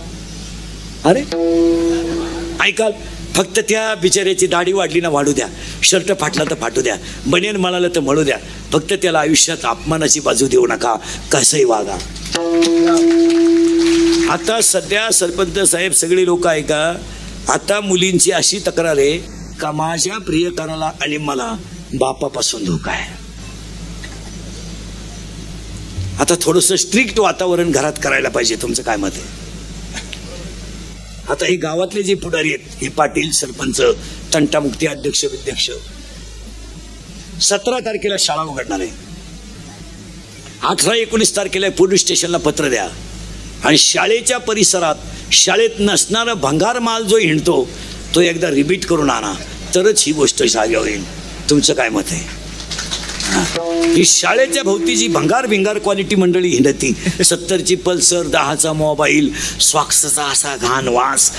B: अरे ऐकाल? फक्त त्या बिचाऱ्याची दाढी वाढली ना वाढू द्या, शर्ट फाटला तर फाटू द्या, बनियन मळालं तर मळू द्या. फक्त त्याला आयुष्यात अपमानाची बाजू देऊ नका, कसंही वागा. आता सध्या सरपंच साहेब सगळे लोक ऐका, आता मुलींची अशी तक्रार आहे का माझ्या प्रियकराला आणि मला बापापासून धोका आहे. आता थोडंसं स्ट्रिक्ट वातावरण घरात करायला पाहिजे. तुमचं काय मत आहे? आता हे गावातले जे पुढारी आहेत, हे पाटील, सरपंच, तंटामुक्ती अध्यक्ष विध्यक्ष, 17 तारखेला शाळा उघडणार आहे. 18-19 तारखेला पोलीस स्टेशनला पत्र द्या आणि शाळेच्या परिसरात शाळेत नसणारा भंगार माल जो हिंडतो तो एकदा रिपीट करून आणा, तरच ही गोष्ट जागे होईल. तुमचं काय मत आहे? ही शाळेच्या भोवती जी भंगार भिंगार क्वालिटी मंडळी हिंडती, 70ची पल्सर, 10चा मोबाईल, स्वाक्सचा असा घाण वास,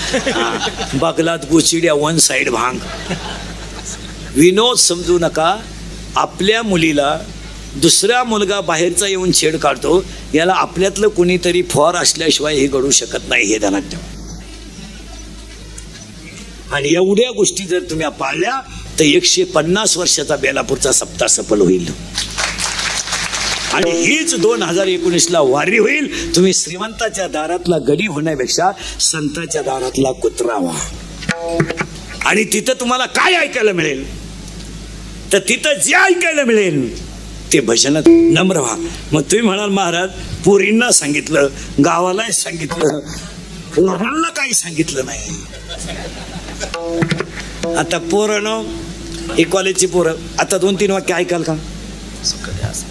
B: बगलात गुचिड्या, 1 साइड भांग. विनोद समजू नका. आपल्या मुलीला दुसरा मुलगा बाहेरचा येऊन छेड काढतो, याला आपल्यातलं कुणीतरी फॉर असल्याशिवाय हे घडू शकत नाही, हे ध्यानात ठेवा. आणि एवढ्या गोष्टी जर तुम्ही पाळल्या तर 150 वर्षाचा बेलापूरचा सप्ताह सफल होईल. आणि हीच 2019ला वारी होईल. तुम्ही श्रीमंताच्या दारातला गडी होण्यापेक्षा संताच्या दारातला कुत्रा व्हा. आणि तिथं तुम्हाला काय ऐकायला मिळेल? तर तिथं जे ऐकायला मिळेल ते भजनात नम्र व्हा. मग तुम्ही म्हणाल महाराज पोरींना सांगितलं, गावाला सांगितलं, पोरांना काही सांगितलं नाही. आता पोरांनो, हे कॉलेजची पोरं आता 2-3 वाक्य ऐकाल का?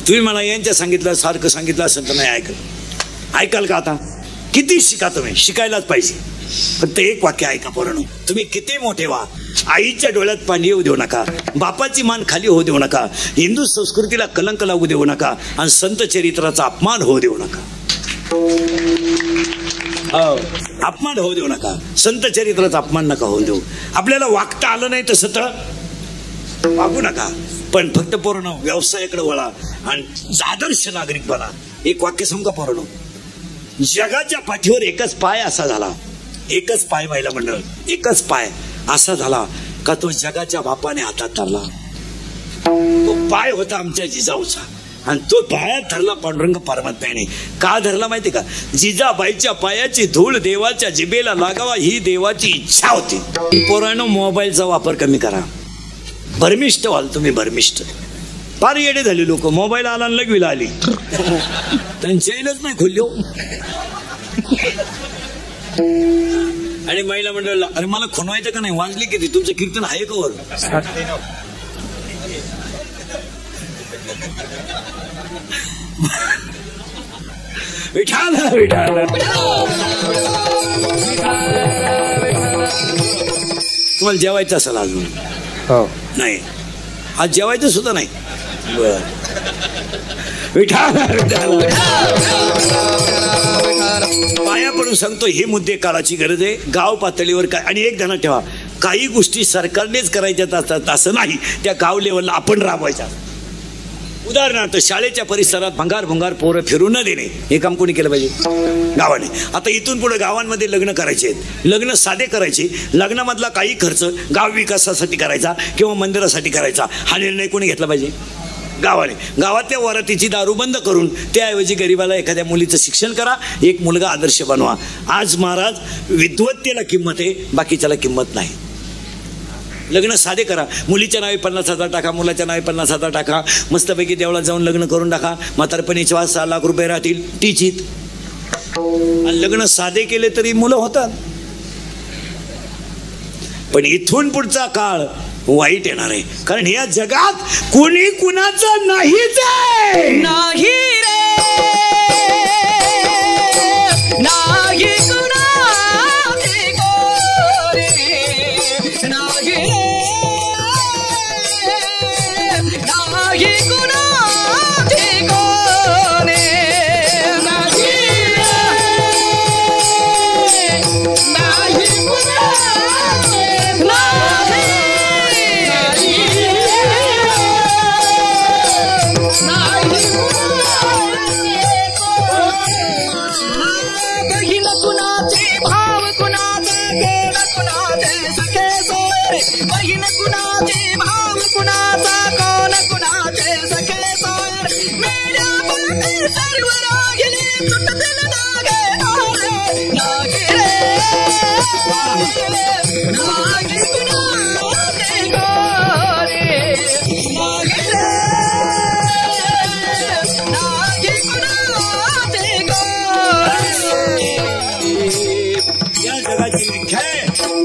B: तुम्ही मला यांच्या सांगितलं सारखं सांगितलं असेल तर नाही ऐकाल का? आता किती शिका, तुम्ही शिकायलाच पाहिजे. फक्त एक वाक्य ऐका पोरांनो, तुम्ही किती मोठे व्हा, आईच्या डोळ्यात पाणी येऊ देऊ नका, बापाची मान खाली होऊ देऊ नका, हिंदू संस्कृतीला कलंक लागू देऊ नका आणि संत चरित्राचा अपमान होऊ देऊ नका. अपमान होऊ देऊ नका, संत चरित्राचा अपमान नका होऊ देऊ. आपल्याला वागता आलं नाही तसं तर वागू नका, पण फक्त पोरांनो व्यवसायाकडे वळा आणि आदर्श नागरिक बना. एक वाक्य सांगू का पोरांनो? जगाच्या पाठीवर एकच पाय असा झाला, एकच पाय व्हायला म्हणलं, एकच पाय असा झाला का तो जगाच्या बापाने हातात धरला. तो पाय होता आमच्या जिजाऊचा आणि तो पायात धरला पांडुरंग परमात्म्याने. का धरला माहिती का? जिजाबाईच्या पायाची धूळ देवाच्या जिभेला लागावा ही देवाची इच्छा होती. पोरांनो मोबाईलचा वापर कमी करा. भरमिष्ट व्हाल तुम्ही, भरमिष्ट. फार येडे झाले लोक, मोबाईल आला आणि लगविला आली, त्यांच्या येईलच नाही खोल्यो. आणि महिला मंडळाला अरे मला खुणवायचं का नाही, वाजली किती, तुमचं कीर्तन आहे का वर? विठाल विठाल तुम्हाला जेवायचं असेल अजून?
C: हो
B: नाही, आज जेवायचं सुद्धा नाही. बर विठाल विठाल पाया पडून सांगतो, हे मुद्दे काळाची गरज आहे. गाव पातळीवर काय, आणि एक ध्यानात ठेवा, काही गोष्टी सरकारनेच करायच्या असतात असं नाही, त्या गाव लेवलला आपण राबवायच्या. उदाहरणार्थ शाळेच्या परिसरात भंगार पोरं फिरू न देणे, हे काम कोणी केलं पाहिजे? गावाने. आता इथून पुढे गावांमध्ये लग्न करायचे आहेत, लग्न साधे करायचे, लग्नामधला काही खर्च गाव विकासासाठी करायचा किंवा मंदिरासाठी करायचा, हा निर्णय कोणी घेतला पाहिजे? गावाने. गावातल्या वरातीची दारू बंद करून त्याऐवजी गरिबाला एखाद्या मुलीचं शिक्षण करा, एक मुलगा आदर्श बनवा. आज महाराज विद्वत्तेला किंमत आहे, बाकीच्याला किंमत नाही. लग्न साधे करा, मुलीच्या नावे 50,000 टाका, मुलाच्या नावे 50,000 टाका, मस्तपैकी देवळात जाऊन लग्न करून टाका, म्हातारपणीचे 6 लाख रुपये राहतील टिचित. आणि लग्न साधे केले तरी मुलं होतात. पण इथून पुढचा काळ वाईट येणार आहे, कारण या जगात कोणी कुणाचं नाहीच आहे.
D: नाही रे नाही कुणाचे गोरे, नाही नाही कुणाचे गोरे, नाही नाही कुणाचे नाही. बहीण कुणाचे भाव कुणाचे कोण कुणाचे सखे सोयरे, बहीण कुणाचे भाव कुणाचा कोण कुणाचे सखे सोयरे, मेल्या पाठी सर्व रागिले तुटतील नागे नागे नागे नागे कुणाचे गोरे, नागे नागे कुणाचे गोरे.
B: या जगाची व्याख्या आहे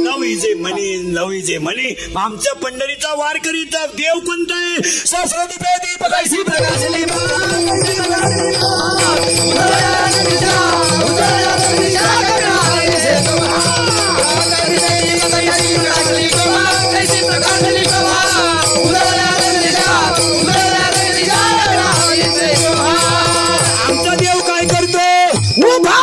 B: लव is a money, love is a money. आमच्या पंढरीचा वारकरीचा देव कोणता आहे? सहस्राधिप दीपकाशी प्रकाशली आमचा देव काय करतो? उभा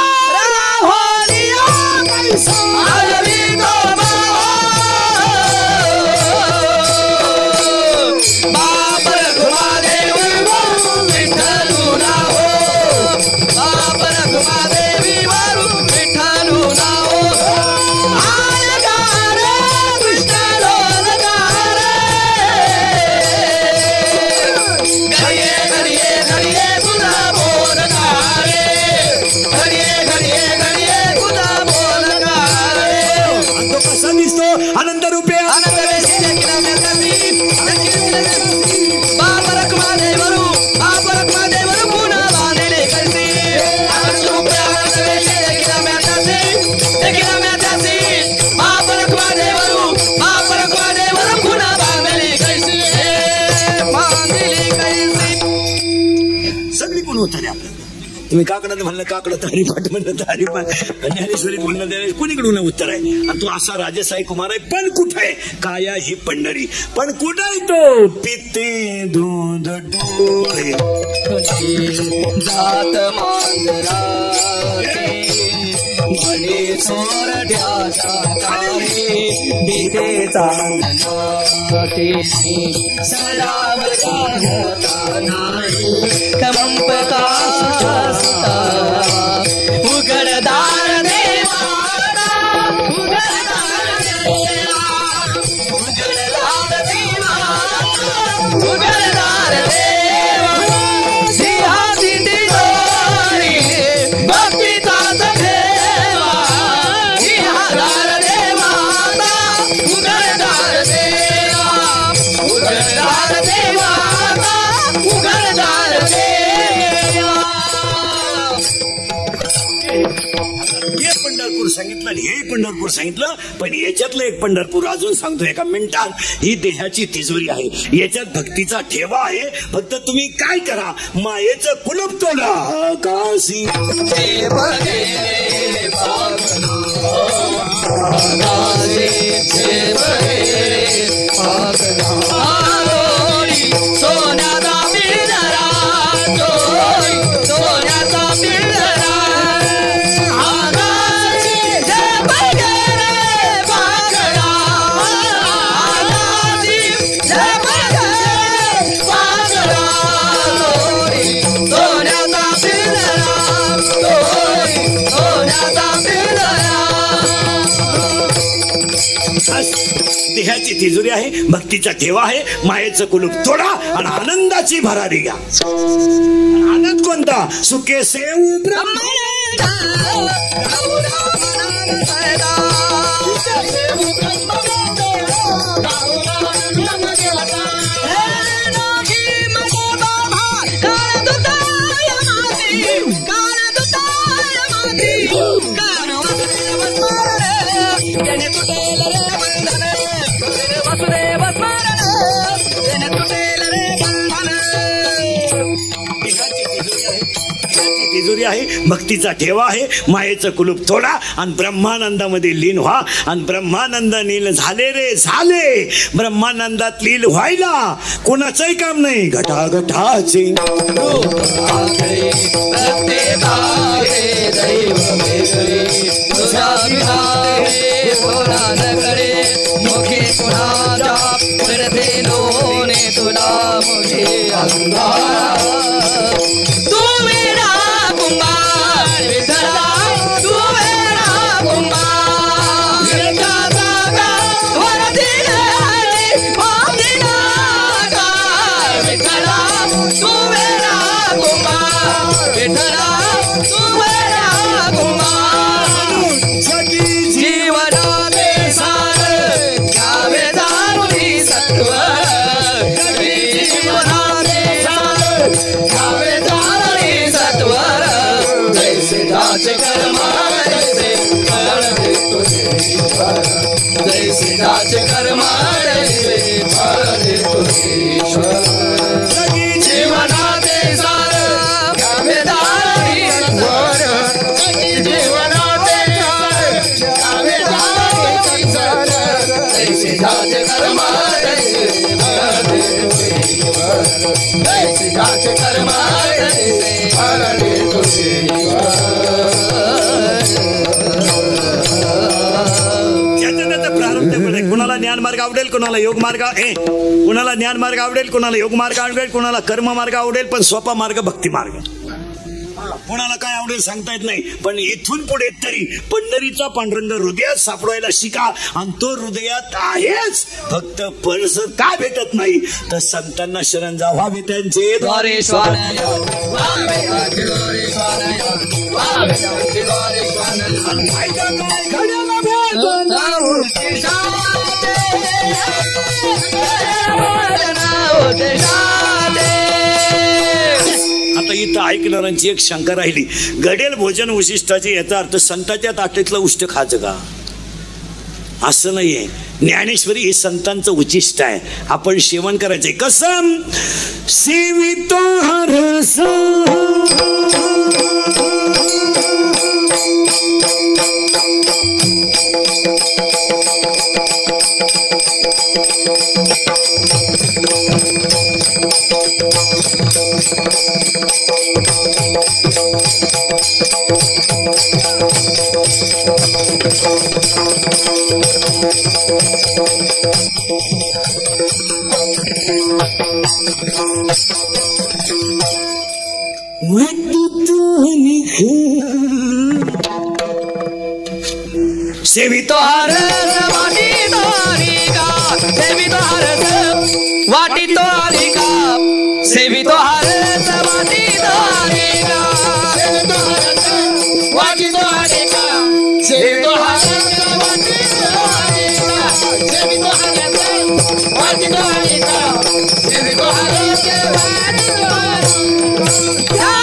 B: आनंद रुपये सगळी कोण होत आपल्याला. तुम्ही काकडं म्हणलं काकडं, तारीपाट म्हणलं तारीपाट, ज्ञानेश्वरीत म्हणलं ज्ञानेश्वरी, कोणीकडून उत्तर आहे. आणि तो असा राजसाई कुमार आहे. पण कुठं आहे? काया ही पंढरी. पण कुठं आहे तो? पिते दूध डोळे
D: जात मांजराचे म्हणे सोरड्याचा काळे, बिते चांदनाचे सराव जाणता नाही, कंपका सुता उघडदार देवा, उघडदार देवा, उघडदार देवा, उघडदार देवा. सिंहाची तिजोरी भक्तीचा ठेवा, सिंहादार देवा, उघडदार देवा, उघडदार देवा, उघडदार देवा.
B: पंढरपूर सांगितलं आणि हेही पंढरपूर सांगितलं, पण याच्यातलं एक पंढरपूर अजून सांगतो एका मिनिटात. ही देहाची तिजोरी आहे, याच्यात भक्तीचा ठेवा आहे. फक्त तुम्ही काय करा, मायेचं कुलूप तोडा. काशी
D: सोन्याचा पिंजरा, सोन्याचा पिंजरा, आगाशी झेपगे रे पाखरा, आगाशी झेपगे पाखरा, सोन्याचा पिंजरा, सोन्याचा पिंजरा.
B: देहाची तिजोरी आहे, भक्तीचा ठेवा आहे, मायेचं कुलूप तोडा आणि आनंदाची भरारी घ्या. आनंद कोणता? सुखे सेव ब्रह्म. तिजोरी आहे, भक्तीचा ठेवा आहे, मायेचं कुलूप तोडा आणि ब्रह्मानंदामध्ये लीन व्हा. आणि ब्रह्मानंद लीन झाले रे झाले. ब्रह्मानंदात लीन व्हायला कोणाचंही काम नाही. घटाघटाचे कुणाला ज्ञान मार्ग आवडेल, कुणाला योग मार्ग कुणाला ज्ञान मार्ग आवडेल, कुणाला योग मार्ग आवडेल, कुणाला कर्म मार्ग आवडेल, पण सोपा मार्ग भक्ती मार्ग. कोणाला काय आवडेल सांगता येत नाही, पण इथून पुढे तरी पंढरीचा पांडुरंग हृदयात सापडवायला शिका. आणि तो हृदयात आहेच, फक्त परस का भेटत नाही तर संतांना शरण जा व्हावे त्यांचे द्वारे. आता इथं ऐकणाऱ्यांची एक शंका राहिली, घडेल भोजन उशिष्टाचे याचा अर्थ संतांच्या ताटेतलं उष्ट खायचं का? असं नाहीये. ज्ञानेश्वरी हे संतांचं उचिष्ट आहे, आपण सेवन करायचंय. कसम सेवितो हरस
D: सेवितो हरस वाटितो हरिका, सेवितो हरस वाटितो हरिका, सेवितो हरस वाटितो हरिका, सेवितो हरस वाटितो हरिका, सेवितो हरस वाटितो हरिका, सेवितो हरस वाटितो हरिका.